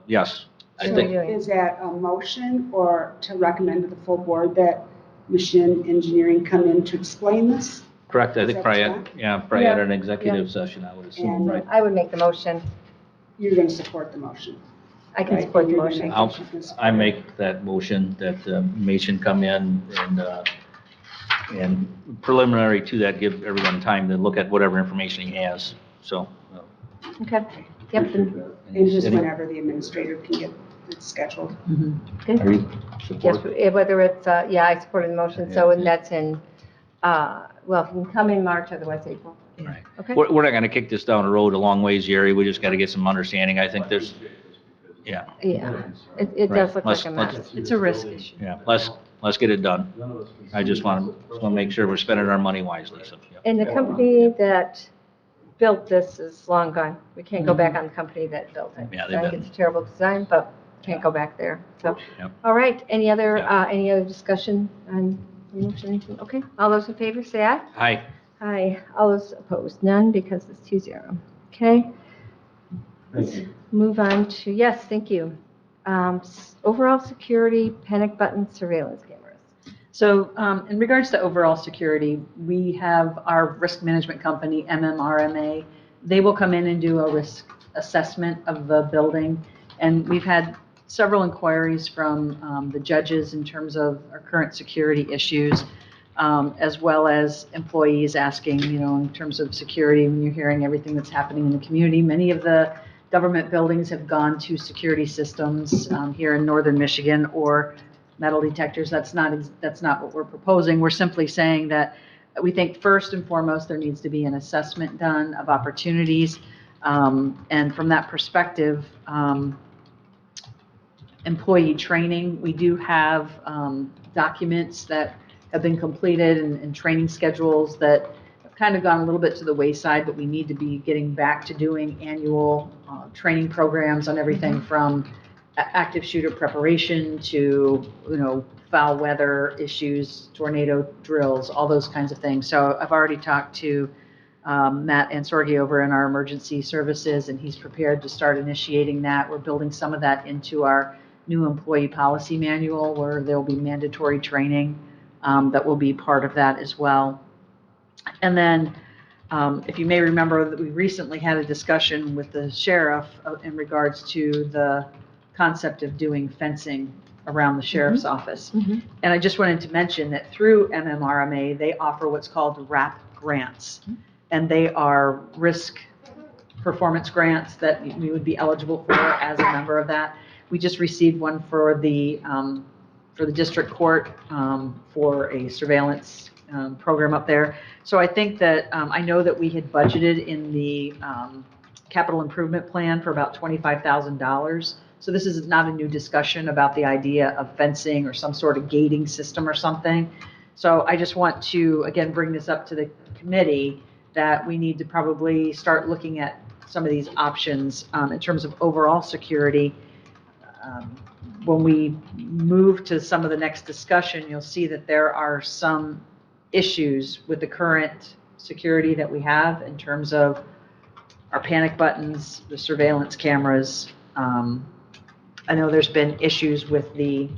yes, I So think, doing. Is that a motion or to recommend to the full board that Machine Engineering come in to explain this? correct, I Is think that probably, correct? probably at Yeah, an executive session, I would assume, And- right? I would make the motion. You're going to support the motion? I can Right, support the you're gonna motion. make- I'll, she's gonna support I it. make that motion that Mason come in and preliminary to that, give everyone time to look at whatever information he has, so. Okay. Yep. Appreciate that. And just Any- whenever the administrator can get it scheduled. Good. Are you Yes, support? whether it's, I supported the motion, so, and that's in, well, it can come in March, otherwise April. Right. Okay. We're not gonna kick this down the road a long ways, Jerry, we just gotta get some understanding, I think there's, yeah, Yeah, it Right. does look like Let's- a let's- mess. It's a risk issue. yeah, let's get it done. None of us can I just see wanna make sure we're spending our money wisely, so, yeah. And the company that built this is long gone. We can't go back on the company that built it. Yeah, I they've think been- it's a terrible design, but can't go back there, so. Yep. All right, any other Yeah. discussion on the motion, anything? Okay, all those in favor, say aye. Hi, Aye, all those opposed, none, because it's 2-0. Okay, Thank you. move on to, yes, thank you. Overall security, panic button surveillance cameras. So in regards to overall security, we have our risk management company, MMRMA. They will come in and do a risk assessment of the building. And we've had several inquiries from the judges in terms of our current security issues, as well as employees asking, in terms of security, when you're hearing everything that's happening in the community. Many of the government buildings have gone to security systems here in northern Michigan or metal detectors. That's not what we're proposing. We're simply saying that we think first and foremost there needs to be an assessment done of opportunities, and from that perspective, employee training. We do have documents that have been completed and training schedules that have kind of gone a little bit to the wayside, but we need to be getting back to doing annual training programs on everything from active shooter preparation to, foul weather issues, tornado drills, all those kinds of things. So I've already talked to Matt Ansorgi over in our emergency services, and he's prepared to start initiating that. We're building some of that into our new employee policy manual, where there will be mandatory training that will be part of that as well. And then, if you may remember, that we recently had a discussion with the sheriff in regards to the concept of doing fencing around the sheriff's office. And I just wanted to mention that through MMRMA, they offer what's called RAP grants. And they are risk performance grants that we would be eligible for as a member of that. We just received one for the district court for a surveillance program up there. So I think that, I know that we had budgeted in the capital improvement plan for about $25,000. So this is not a new discussion about the idea of fencing or some sort of gating system or something. So I just want to, again, bring this up to the committee that we need to probably start looking at some of these options in terms of overall security. When we move to some of the next discussion, you'll see that there are some issues with the current security that we have in terms of our panic buttons, the surveillance cameras. I know there's been issues with the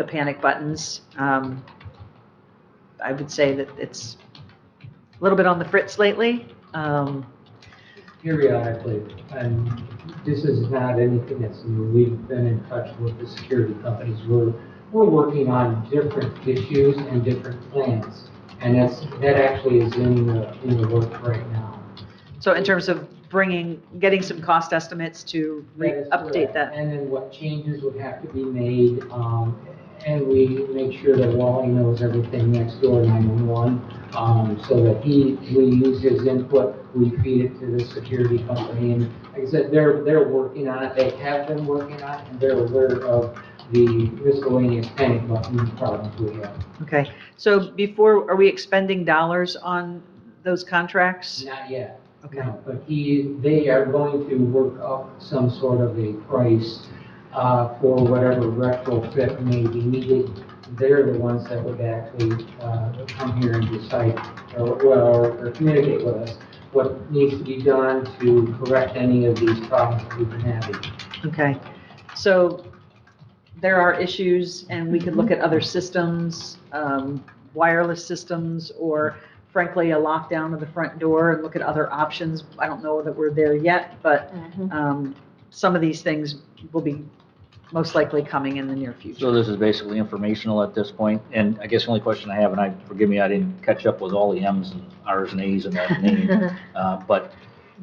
panic buttons. I would say that it's a little bit on the fritz lately. Periodically, and this is not anything that's new. We've been in touch with the security companies. We're working on different issues and different plans, and that actually is in the work right now. So in terms of getting some cost estimates to update that. And then what changes would have to be made, and we make sure that Wally knows everything next door 911, so that we use his input, we feed it to the security company, and like I said, they're working on it. They have been working on it, and they're aware of the miscellaneous panic button problems we have. Okay, so are we expending dollars on those contracts? Not yet. Okay. No, but they are going to work up some sort of a price for whatever retrofit may be needed. They're the ones that would actually come here and decide or communicate with us what needs to be done to correct any of these problems that we've been having. Okay, so there are issues, and we could look at other systems, wireless systems, or frankly, a lockdown of the front door, and look at other options. I don't know that we're there yet, but some of these things will be most likely coming in the near future. So this is basically informational at this point, and I guess the only question I have, and forgive me, I didn't catch up with all the M's and R's and A's and that name, but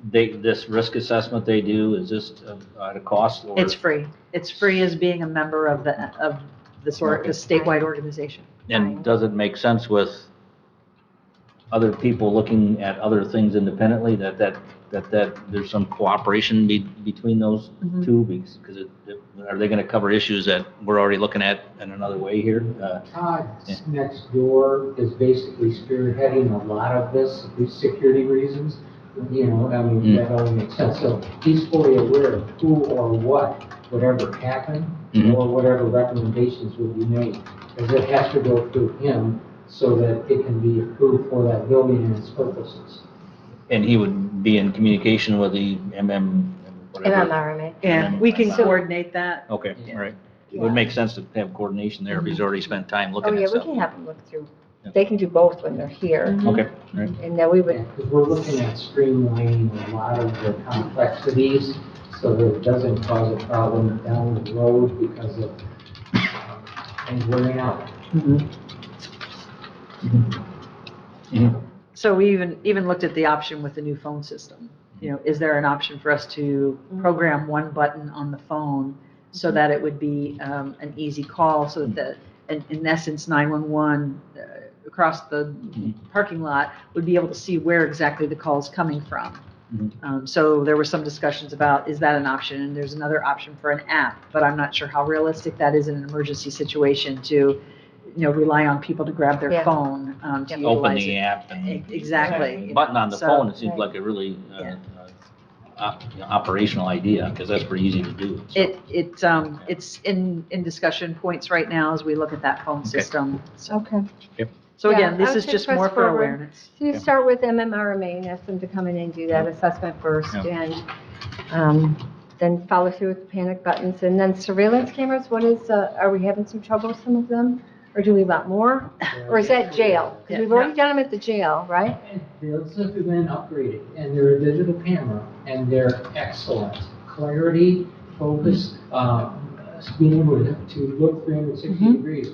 this risk assessment they do, is this at a cost? Or? It's free. It's free as being a member of the statewide organization. And does it make sense with other people looking at other things independently, that there's some cooperation between those two? Because are they going to cover issues that we're already looking at in another way here? Next door is basically spearheading a lot of this, these security reasons. That only makes sense. So he's fully aware of who or what would ever happen, or whatever recommendations would be made, because it has to go through him so that it can be approved for that building and its purposes. And he would be in communication with the MMRMA. Yeah, we can coordinate that. Okay, all right. It would make sense to have coordination there if he's already spent time Oh, looking yeah, at we stuff. can have them look through. They can do both when they're here. Okay, all right. And then we would, Because we're looking at streamlining a lot of the complexities so that it doesn't cause a problem down the road because of things wearing out. So we even looked at the option with the new phone system. Is there an option for us to program one button on the phone so that it would be an easy call, so that in essence 911 across the parking lot would be able to see where exactly the call is coming from. So there were some discussions about, is that an option? And there's another option for an app, but I'm not sure how realistic that is in an emergency situation to rely on people to grab their phone to utilize Open the it. app. And Exactly. button on the So- phone, it seems like a really operational idea, because that's pretty easy to do. So. It's in discussion points right now as we look at that phone system. Okay. So Yeah, again, I this would is say just press more for forward. awareness. So you start with MMRMA and ask them to come in and do that assessment first, and then follow through with the panic buttons, and then surveillance cameras. What is? Are we having some trouble with some of them, or do we want more, or is that jail? Because we've already done them at the jail, right? Those have been upgraded, and they're a digital camera, and they're excellent. Clarity, focus, being able to look 360 degrees.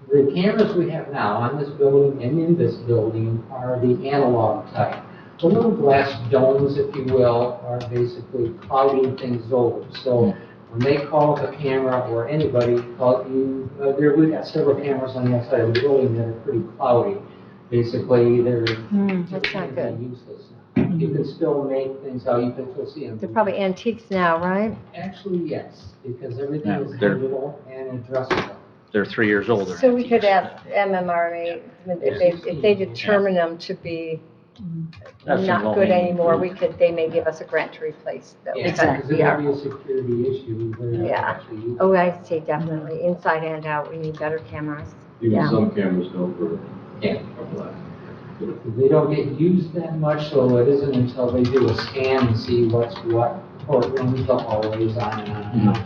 The cameras we have now on this building and in this building are the analog type. The little glass domes, if you will, are basically clouding things over. So when they call the camera or anybody call you, we've got several cameras on the outside of the building that are pretty cloudy. Basically, they're That's not good. useless. You can still make things out, you can still see them. They're probably antiques now, right? Actually, yes, because everything Yeah, is they're- digital and addressable. They're 3 years old. So we could ask MMRMA, if they determine them to be That's not some good low-hanging anymore, fruit. they may give us a grant to replace those. Yeah, Exactly. because it would be a security issue where they're Yeah. actually using. Oh, I say definitely, inside and out, we need better cameras. Even Yeah. some cameras don't work. Yeah. They don't get used that much, so it isn't until they do a scan and see what's what, or rooms the hallways on and on and on.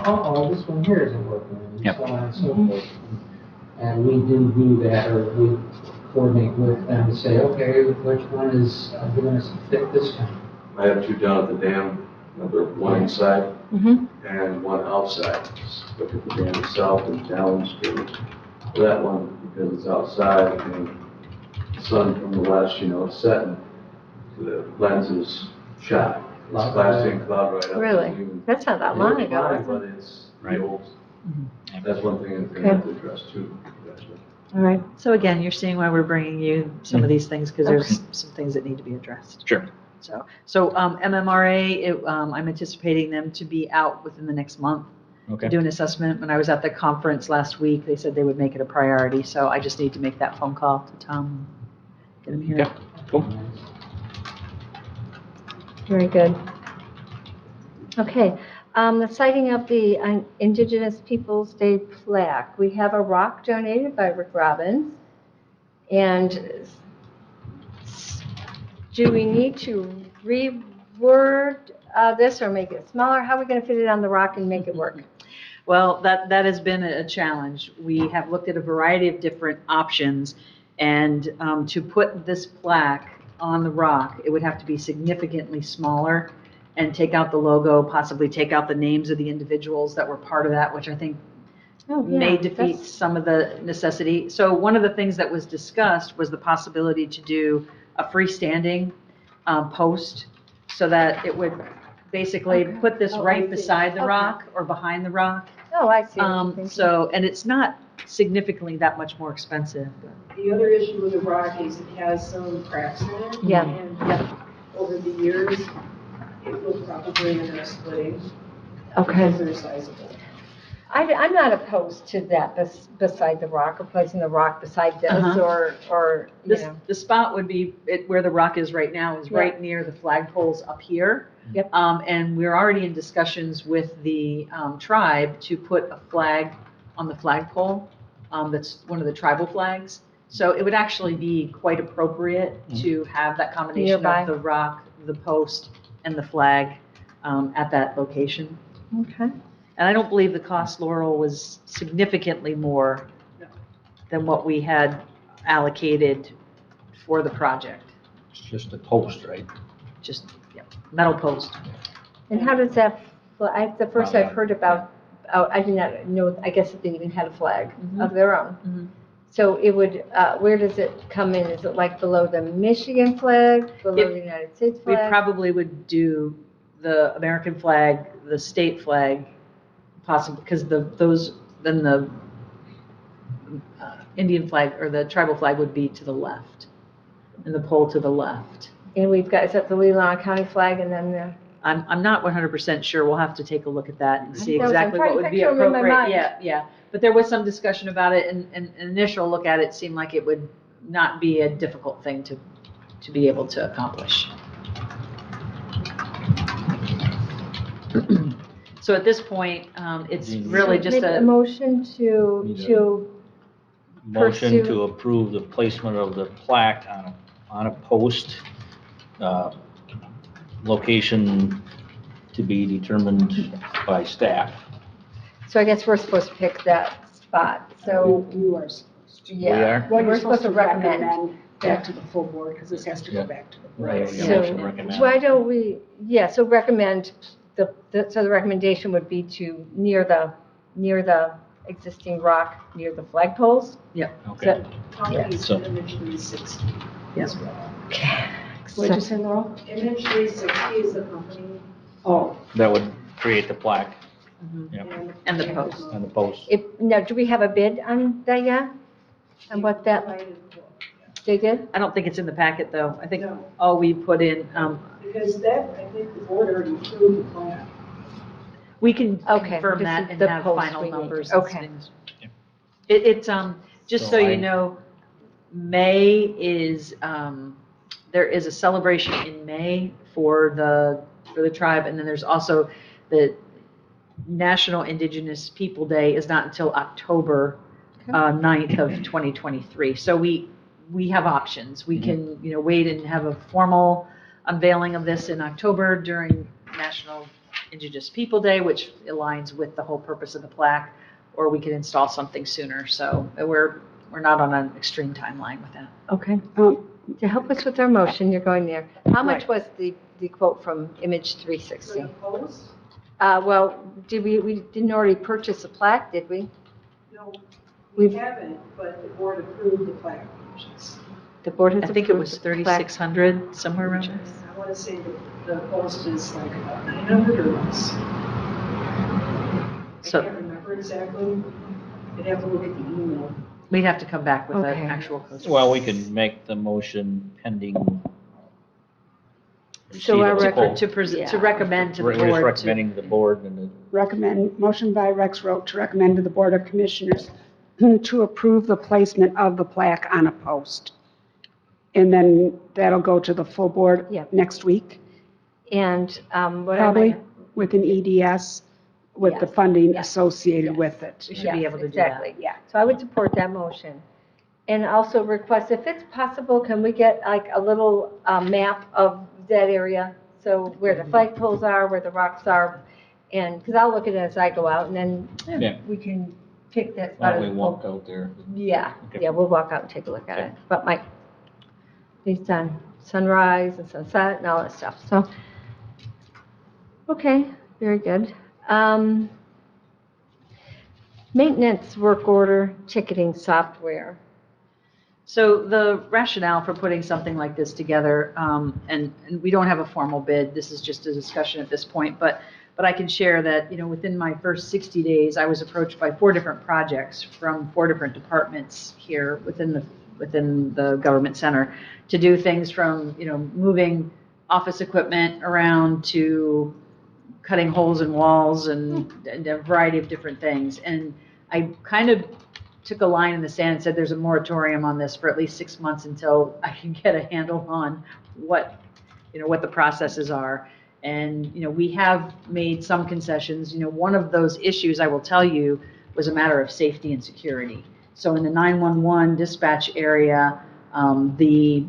Oh, this one here isn't working, and Yep. so on and so forth. And we do that, or we coordinate with them and say, okay, which one is going to fit this time? I have two down at the dam, one inside Mm-hmm. and one outside. Look at the dam itself and downstream. That one, because it's outside and the sun from the west, it's setting, the lens is shot. It's blasting cloud right up. Really? That's not that long It's ago, fine, is but it? it's Right. the old. That's one thing that they have to address too. All right. So again, you're seeing why we're bringing you some of these things, because there's some things that need to be addressed. Sure. So MMRA, I'm anticipating them to be out within the next month to Okay. do an assessment. When I was at the conference last week, they said they would make it a priority, so I just need to make that phone call to Tom, get him here. Okay. Cool. Very good. Okay, the sighting of the Indigenous Peoples' Day plaque. We have a rock donated by Rick Robbins. And do we need to reword this or make it smaller? How are we going to fit it on the rock and make it work? Well, that has been a challenge. We have looked at a variety of different options, and to put this plaque on the rock, it would have to be significantly smaller and take out the logo, possibly take out the names of the individuals that were part of that, which I think Oh, yeah, may defeat that's- some of the necessity. So one of the things that was discussed was the possibility to do a freestanding post so that it would basically Okay. put this Oh, I right see. beside the Okay. rock or behind the rock. Oh, I see. what you're thinking. So, and it's not significantly that much more expensive. The other issue with the rock is it has some cracks in it. Yeah. And over the years, it will probably end up splitting. Okay. Because they're sizable. I'm not opposed to that beside the rock, or placing the rock beside this, Uh-huh. or, The spot would be, where the rock is right now is right near the flagpoles up here. Yep. And we're already in discussions with the tribe to put a flag on the flagpole. That's one of the tribal flags. So it would actually be quite appropriate to have that combination Nearby. of the rock, the post, and the flag at that location. Okay. And I don't believe the cost, Laurel, was significantly more than what we had allocated for the project. It's just a post, right? Just, metal post. And how does that, the first I've heard about, I did not know, I guess that they even had a flag of their own. Mhm. So it would, where does it come in? Is it like below the Michigan flag, below the United States We flag? probably would do the American flag, the state flag, possibly, because then the Indian flag or the tribal flag would be to the left, and the pole to the left. And we've got, is that the Leelanau County flag and then the? I'm not 100% sure. We'll have to take a look at that and see That was- I'm exactly trying what to would be picture 'em in my appropriate. mind. Yeah. But there was some discussion about it, and an initial look at it seemed like it would not be a difficult thing to be able to accomplish. So at this point, it's really just Make a motion to Motion pursue- to approve the placement of the plaque on a post, location to be determined by staff. so I guess we're supposed to pick that spot, so, You are supposed to. yeah. We are? Well, We're supposed to recommend. back to the full board, because this has to go Yeah. back to the board. Right, yeah, So, motion recommend. why don't we, yeah, so recommend, so the recommendation would be to near the existing rock, near the flagpoles? Okay. Copies So- Image 360 as well. What'd you say, Laurel? Image 360 is the company. Oh, That would create the plaque And the post. on the post. Now, do we have a bid on that yet? On what that, they did? I don't think it's in the packet, though. I think No. all we put in, Because that, I think the board already approved the plan. we can Okay, confirm this that is and the have post final we need. numbers and Okay. things. It's, just So so you I- know, May is, there is a celebration in May for the tribe, and then there's also the National Indigenous People Day is not until October 9th of 2023. So we have options. We can, wait and have a formal unveiling of this in October during National Indigenous People Day, which aligns with the whole purpose of the plaque, or we could install something sooner. So we're not on an extreme timeline with that. Okay. um, To help us with our motion, you're going there. How much Right. was the quote from Image So 360? the post, Well, did we didn't already purchase a plaque, did we? no, we We've- haven't, but the board approved the plaque purchase. The board has I think it approved was the plaque. 3,600, somewhere around there. I want to say that the post is like about 900 or less. I So- can't remember exactly. I'd have to look at the email. We'd have to come back with an Okay. actual cost. Well, we can make the motion pending So receipt our of the record quote. To recommend to the We're just board to, recommending the board and the recommend, motion by Rex Roach to recommend to the Board of Commissioners to approve the placement of the plaque on a post. And then that'll go to the full board Yeah. next week, And what I probably might. with an EDS, with the Yes, funding yes, associated yes. with it. we should be Yes, able to do that. Exactly, yeah. So I would support that motion. And also request, if it's possible, can we get like a little map of that area? So where the flagpoles are, where the rocks are, and, because I'll look at it as I go out, and then Yeah. we can pick that Why spot. don't we walk out there? Yeah, Okay. yeah, we'll walk out and take a look at Okay. it. But based on sunrise and sunset and all that stuff, so. Okay, very good. Maintenance work order ticketing software. So the rationale for putting something like this together, and we don't have a formal bid, this is just a discussion at this point, but I can share that, within my first 60 days, I was approached by 4 different projects from 4 different departments here within the government center to do things from, moving office equipment around to cutting holes in walls and a variety of different things. And I kind of took a line in the sand and said there's a moratorium on this for at least 6 months until I can get a handle on what the processes are. And, we have made some concessions. One of those issues, I will tell you, was a matter of safety and security. So in the 911 dispatch area, the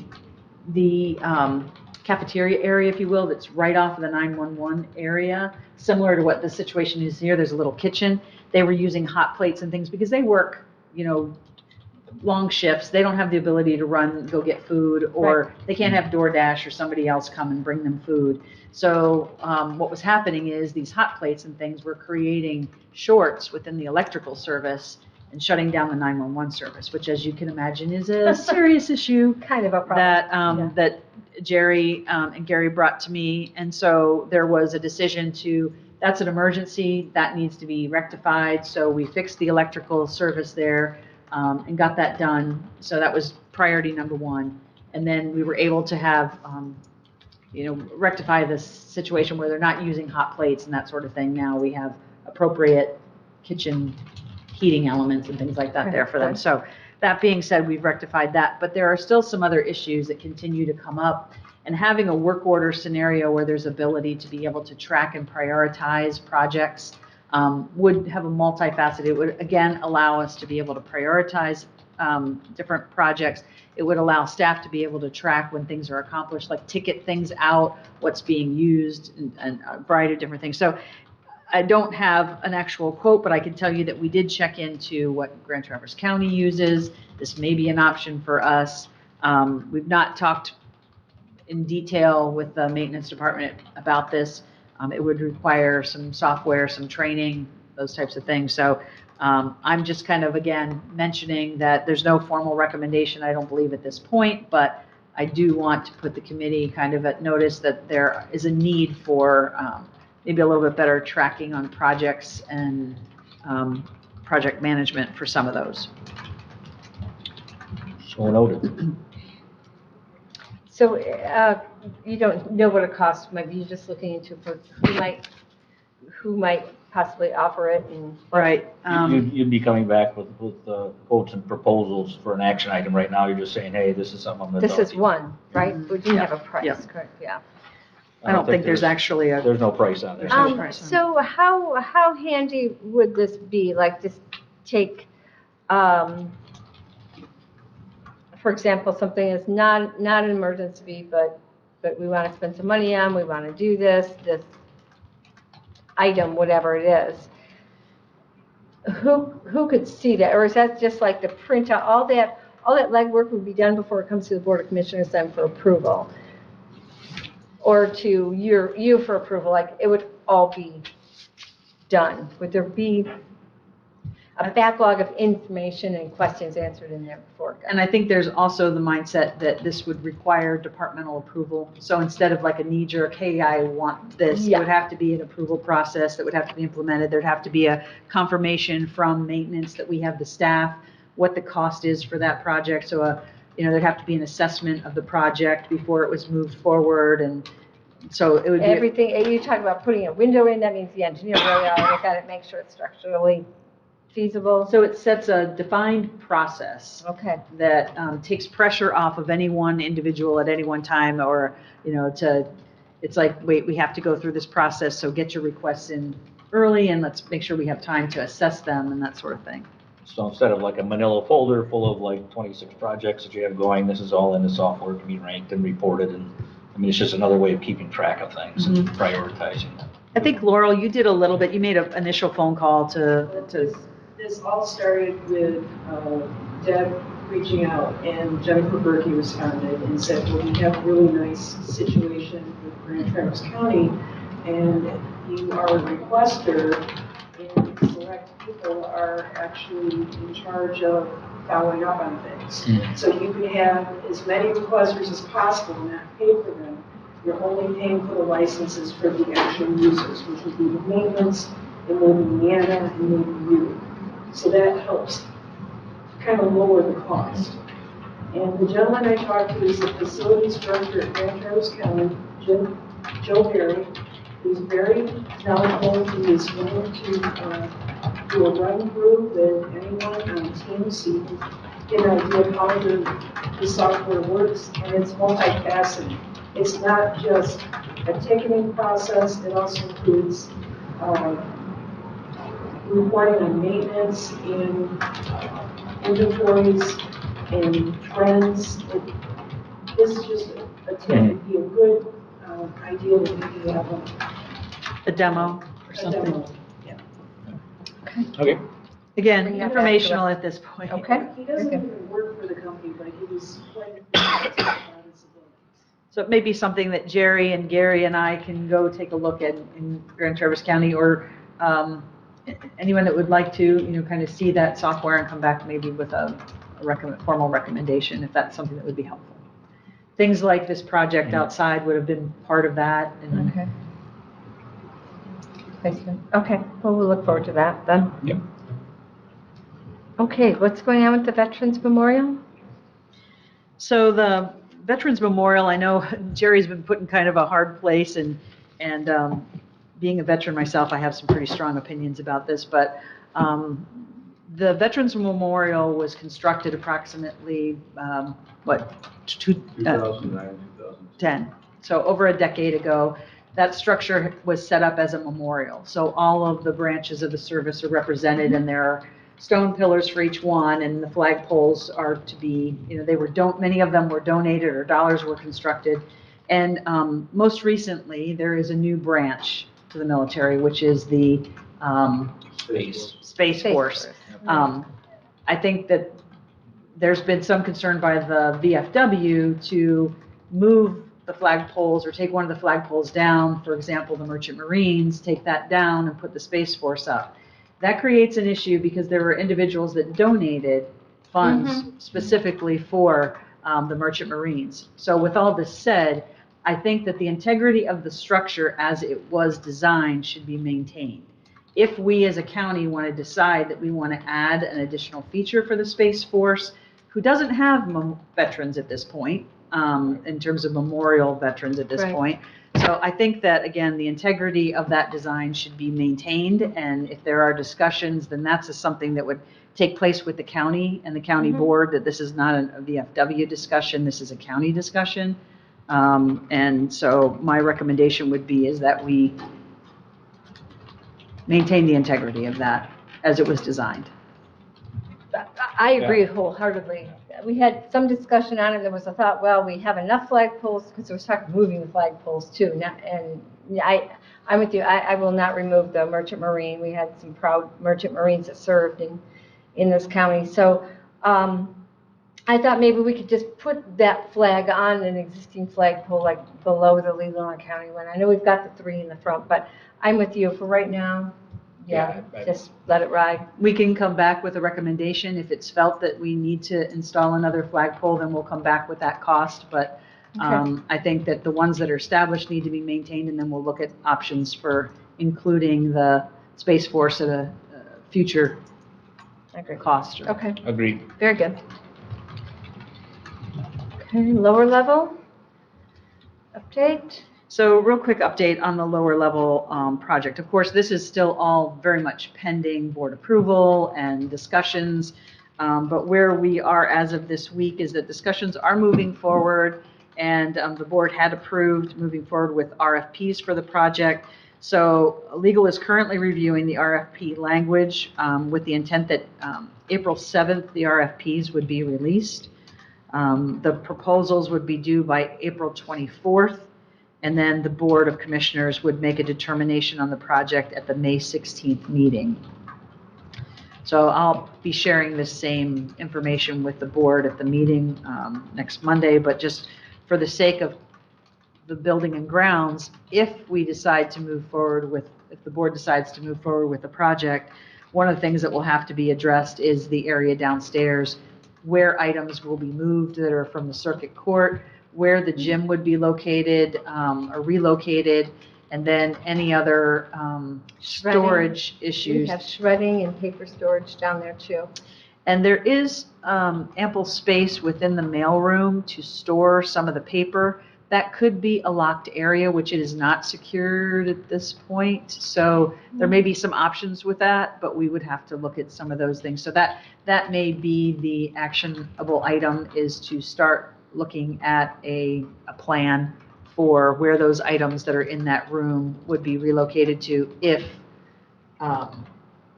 cafeteria area, if you will, that's right off of the 911 area, similar to what the situation is here, there's a little kitchen. They were using hot plates and things because they work, long shifts. They don't have the ability to go get food, or they can't have DoorDash or somebody else come and bring them food. So what was happening is these hot plates and things were creating shorts within the electrical service and shutting down the 911 service, which, as you can imagine, is a serious issue Kind of a problem. that Jerry and Gary brought to me. And so there was a decision that's an emergency, that needs to be rectified. So we fixed the electrical service there and got that done. So that was priority number 1. And then we were able to have, rectify this situation where they're not using hot plates and that sort of thing. Now we have appropriate kitchen heating elements and things like that Okay, there for them. good. So that being said, we've rectified that, but there are still some other issues that continue to come up. And having a work order scenario where there's ability to be able to track and prioritize projects would have a multifaceted, it would again allow us to be able to prioritize different projects. It would allow staff to be able to track when things are accomplished, like ticket things out, what's being used, and a variety of different things. So I don't have an actual quote, but I can tell you that we did check into what Grand Traverse County uses. This may be an option for us. We've not talked in detail with the maintenance department about this. It would require some software, some training, those types of things. So I'm just kind of, again, mentioning that there's no formal recommendation, I don't believe at this point, but I do want to put the committee kind of at notice that there is a need for maybe a little bit better tracking on projects and project management for some of those. So noted. So you don't know what it costs, maybe you're just looking into for who might possibly offer it and. Right. You'd be coming back with quotes and proposals for an action item. Right now, you're just saying, hey, this is something I'm going to. This is one, right? We didn't have a price, Yeah. correct, yeah. I don't think there's actually a. There's no price on there. There's no price on it. So how handy would this be, like just take, for example, something is not an emergency, but we want to spend some money on, we want to do this item, whatever it is. Who could see that, or is that just like the printout, all that legwork would be done before it comes to the Board of Commissioners then for approval? Or to you for approval, like it would all be done? Would there be a backlog of information and questions answered in there before? And I think there's also the mindset that this would require departmental approval. So instead of like a knee-jerk, hey, I want this, it would have to be an approval process that would have to be implemented. There'd have to be a confirmation from maintenance that we have the staff, what the cost is for that project. So, there'd have to be an assessment of the project before it was moved forward. And so it would be. Everything, you talk about putting a window in, that means the engineer really ought to look at it, make sure it's structurally feasible. So it sets a defined process. Okay. That takes pressure off of any one individual at any one time, or, it's like, wait, we have to go through this process, so get your requests in early and let's make sure we have time to assess them and that sort of thing. So instead of like a manila folder full of like 26 projects that you have going, this is all in the software, can be ranked and reported. And I mean, it's just another way of keeping track of things and prioritizing. I think, Laurel, you did a little bit, you made an initial phone call to. This all started with Deb reaching out, and Jennifer Berkey responded and said, well, we have a really nice situation with Grand Traverse County, and you are a requester, and select people are actually in charge of following up on things. So you can have as many requesters as possible and not pay for them. You're only paying for the licenses for the actual users, which would be the maintenance, and maybe Nana, and maybe you. So that helps kind of lower the cost. And the gentleman I talked to is the facilities director at Grand Traverse County, Joe Berry. He's very knowledgeable. He is willing to do a run through with anyone on Teams so you can get an idea of how the software works, and it's multifaceted. It's not just a ticketing process, it also includes reporting on maintenance in inventories and trends. This is just a tip. It'd be a good idea that we could have A demo or a something. demo. Okay. Again, Bring that back to informational us. at this point. Okay. He doesn't even work for the company, but he was quite enthusiastic about his abilities. So it may be something that Jerry and Gary and I can go take a look at in Grand Traverse County, or anyone that would like to, kind of see that software and come back maybe with a formal recommendation, if that's something that would be helpful. Things like this project outside would have been part of that. And Okay. Okay, well, we'll look forward to that then. Yep. Okay, what's going on with the Veterans Memorial? So the Veterans Memorial, I know Jerry's been put in kind of a hard place, and being a veteran myself, I have some pretty strong opinions about this, but the Veterans Memorial was constructed approximately, 2009, 2010. 2010. So over a decade ago, that structure was set up as a memorial. So all of the branches of the service are represented, and there are stone pillars for each one, and the flagpoles are to be, many of them were donated or dollars were constructed. And most recently, there is a new branch to the military, which is the Space. Space Force. I think that there's been some concern by the VFW to move the flagpoles or take one of the flagpoles down, for example, the Merchant Marines, take that down and put the Space Force up. That creates an issue because there were individuals that donated funds specifically for the Merchant Marines. So with all this said, I think that the integrity of the structure as it was designed should be maintained. If we as a county want to decide that we want to add an additional feature for the Space Force, who doesn't have veterans at this point, in terms of memorial veterans at this Right. point. So I think that, again, the integrity of that design should be maintained, and if there are discussions, then that's something that would take place with the county and the county board, that this is not a VFW discussion, this is a county discussion. And so my recommendation would be is that we maintain the integrity of that as it was designed. I agree wholeheartedly. We had some discussion on it, there was a thought, well, we have enough flagpoles, because there was talk of moving the flagpoles too, and I'm with you, I will not remove the Merchant Marine. We had some proud Merchant Marines that served in this county, so I thought maybe we could just put that flag on an existing flagpole, like below the Leelanau County one. I know we've got the 3 in the front, but I'm with you for right now. Yeah, just let it ride. We can come back with a recommendation. If it's felt that we need to install another flagpole, then we'll come back with that cost. But I think that the ones that are established need to be maintained, and then we'll look at options for including the Space Force at a future cost. Okay, Agreed. very good. Okay, lower level update. So real quick update on the lower level project. Of course, this is still all very much pending board approval and discussions. But where we are as of this week is that discussions are moving forward, and the board had approved moving forward with RFPs for the project. So legal is currently reviewing the RFP language with the intent that April 7th, the RFPs would be released. The proposals would be due by April 24th. And then the Board of Commissioners would make a determination on the project at the May 16th meeting. So I'll be sharing this same information with the board at the meeting next Monday, but just for the sake of the building and grounds, if the board decides to move forward with the project, one of the things that will have to be addressed is the area downstairs, where items will be moved that are from the circuit court, where the gym would be located or relocated, and then any other storage We issues. have shredding and paper storage down there too. And there is ample space within the mailroom to store some of the paper. That could be a locked area, which it is not secured at this point. So there may be some options with that, but we would have to look at some of those things. So that may be the actionable item, is to start looking at a plan for where those items that are in that room would be relocated to if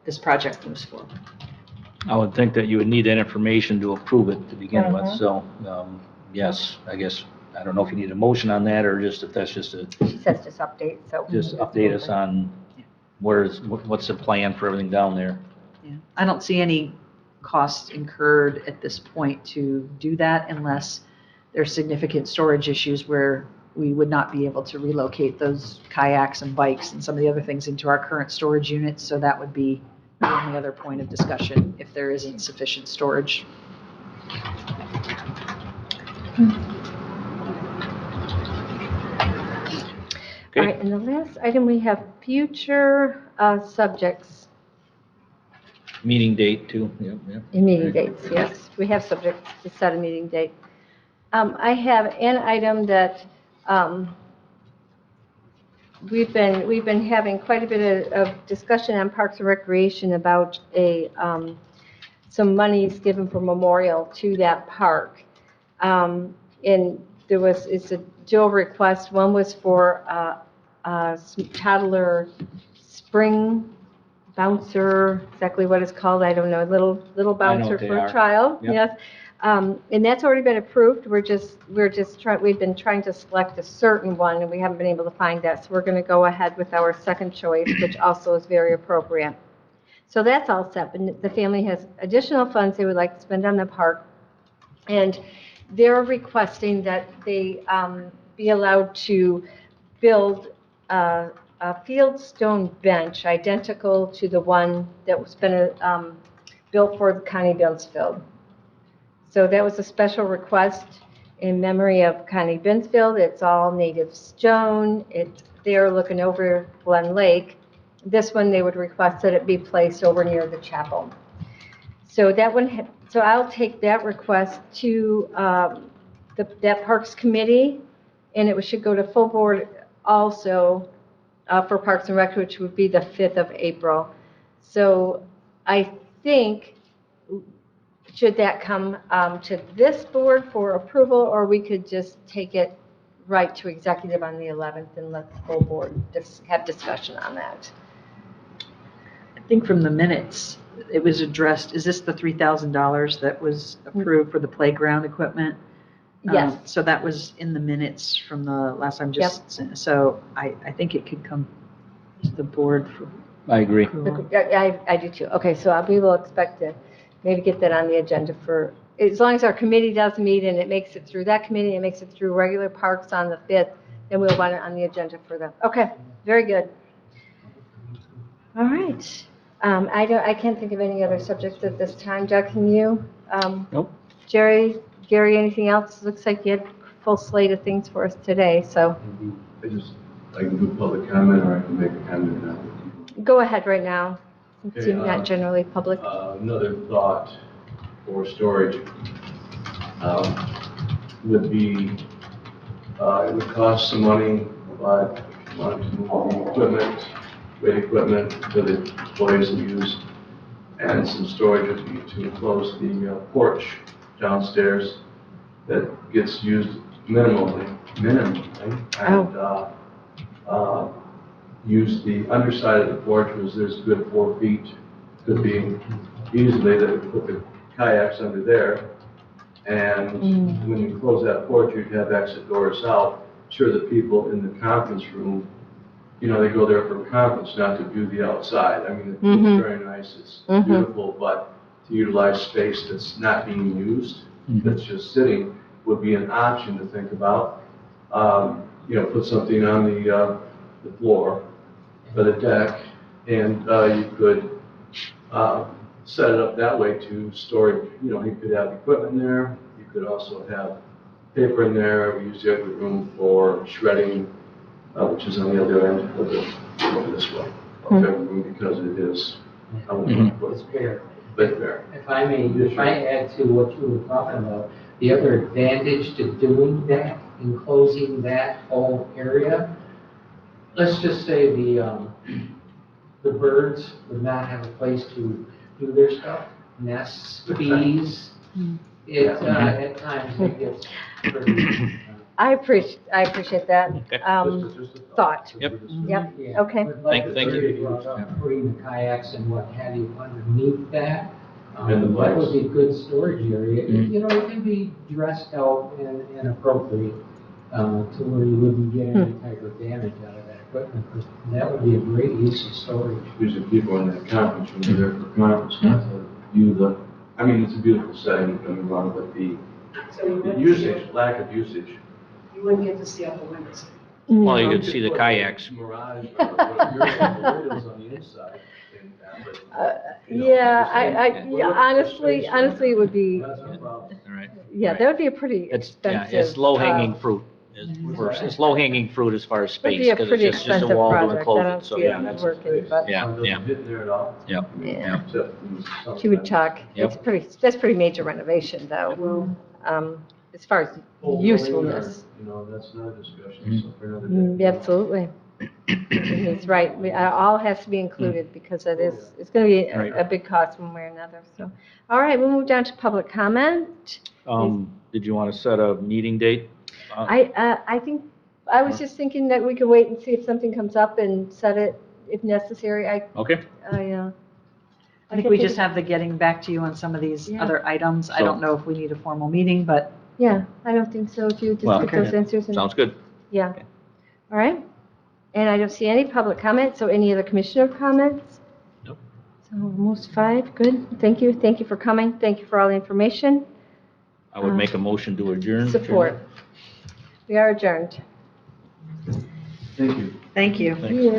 this project moves forward. I would think that you would need that information to approve it to begin with, so, yes, I guess, I don't know if you need a motion on that, or just if that's just She says just update, so. just update us on what's the plan for everything down there. Yeah. I don't see any costs incurred at this point to do that unless there's significant storage issues where we would not be able to relocate those kayaks and bikes and some of the other things into our current storage units. So that would be the only other point of discussion if there isn't sufficient storage. All right, and the last item, we have future subjects Meeting date too, yep. in meeting dates, yes. We have subjects to set a meeting date. I have an item that we've been having quite a bit of discussion on Parks and Recreation about some monies given for memorial to that park. And it's a dual request. One was for some toddler spring bouncer, exactly what it's called, I don't know, little I know bouncer what they for a are. child, Yep. yes. And that's already been approved. We've been trying to select a certain one, and we haven't been able to find that. So we're going to go ahead with our second choice, which also is very appropriate. So that's all set, and the family has additional funds they would like to spend on the park. And they're requesting that they be allowed to build a fieldstone bench identical to the one that was been built for Connie Binsfield. So that was a special request in memory of Connie Binsfield. It's all native stone. They're looking over Glen Lake. This one, they would request that it be placed over near the chapel. So so I'll take that request to that Parks Committee, and it should go to full board also for Parks and Rec, which would be the 5th of April. So I think, should that come to this board for approval, or we could just take it right to executive on the 11th and let the full board have discussion on that? I think from the minutes, it was addressed, is this the $3,000 that was approved for the playground equipment? Yes. So that was in the minutes from the last time, so I think it could come to the board for I agree. approval. I do too. Okay, so we will expect to maybe get that on the agenda for, as long as our committee does meet and it makes it through that committee, it makes it through regular parks on the 5th, then we'll want it on the agenda for them. Okay, very good. All right. I can't think of any other subjects at this time. Doug, can you? Nope. Jerry, Gary, anything else? Looks like you had a full slate of things for us today, so I can do public comment, or I can make a comment now. go ahead right now. Since Okay, you're not generally public. Another thought for storage would be, it would cost some money, but if you wanted to move the equipment, weight equipment that the employees use, and some storage would be to enclose the porch downstairs that gets used minimally, and use the underside of the porch, because there's a good 4 feet, could be easily that we put the kayaks under there. And when you close that porch, you'd have exit doors out. Sure, the people in the conference room, they go there for a conference, not to view the outside. I mean, it's very nice, it's beautiful, but to utilize space that's not being used, that's just sitting, would be an option to think about. Put something on the floor for the deck, and you could set it up that way to store, you could have equipment there, you could also have paper in there. We use the other room for shredding, which is on the other end of over this way, of the room, because it is, It's fair. bit bare. If I may add to what you were talking about, the other advantage to doing that, enclosing that whole area, let's just say the birds would not have a place to do their stuff, nests, bees. At times it gets pretty. I appreciate that Just a thought. Yep. Yep, Yeah. okay. But like Thank you. Jerry brought up, putting the kayaks and what have you underneath that. And the That bikes. would be a good storage area. It can be dressed out and appropriate, to where you wouldn't get any type of damage out of that equipment. But that would be a great use of storage. Usually people in that conference room are there for conference, not to view it's a beautiful setting, don't get me wrong, but the lack of usage. You wouldn't get to see out the windows. Well, you could see the put kayaks. Mirage or the windows on the inside. Honestly, it would be, That's no problem. All right. that would be a pretty expensive. It's low-hanging fruit. It's low-hanging fruit as far as Would space, be a because pretty it's just a expensive wall to project. I enclose don't it, so see yeah, it that's, working, but yeah, Sun doesn't hit in there at all. Yep. yeah. Except in the summertime. She would talk. Yep. That's pretty major renovation though, as far as usefulness. That's not a discussion, so for another day. Absolutely. He's right. All has to be included because it's going to be a big cost one way or another. So, all right, we'll move down to public comment. Did you want to set a meeting date? I think, I was just thinking that we could wait and see if something comes up and set it if necessary. Okay, I think we just have the getting back to you on some of these Yeah. other items. I So- don't know if we need a formal meeting, but Yeah, I don't think so. If you just Well, get those answers and, sounds good. yeah. Okay. All right. And I don't see any public comments, so any other commissioner comments? Nope. So almost 5, good. Thank you. Thank you for coming. Thank you for all the information. I would make a motion to adjourn. Support. We are adjourned. Thank you. thank you. Thanks.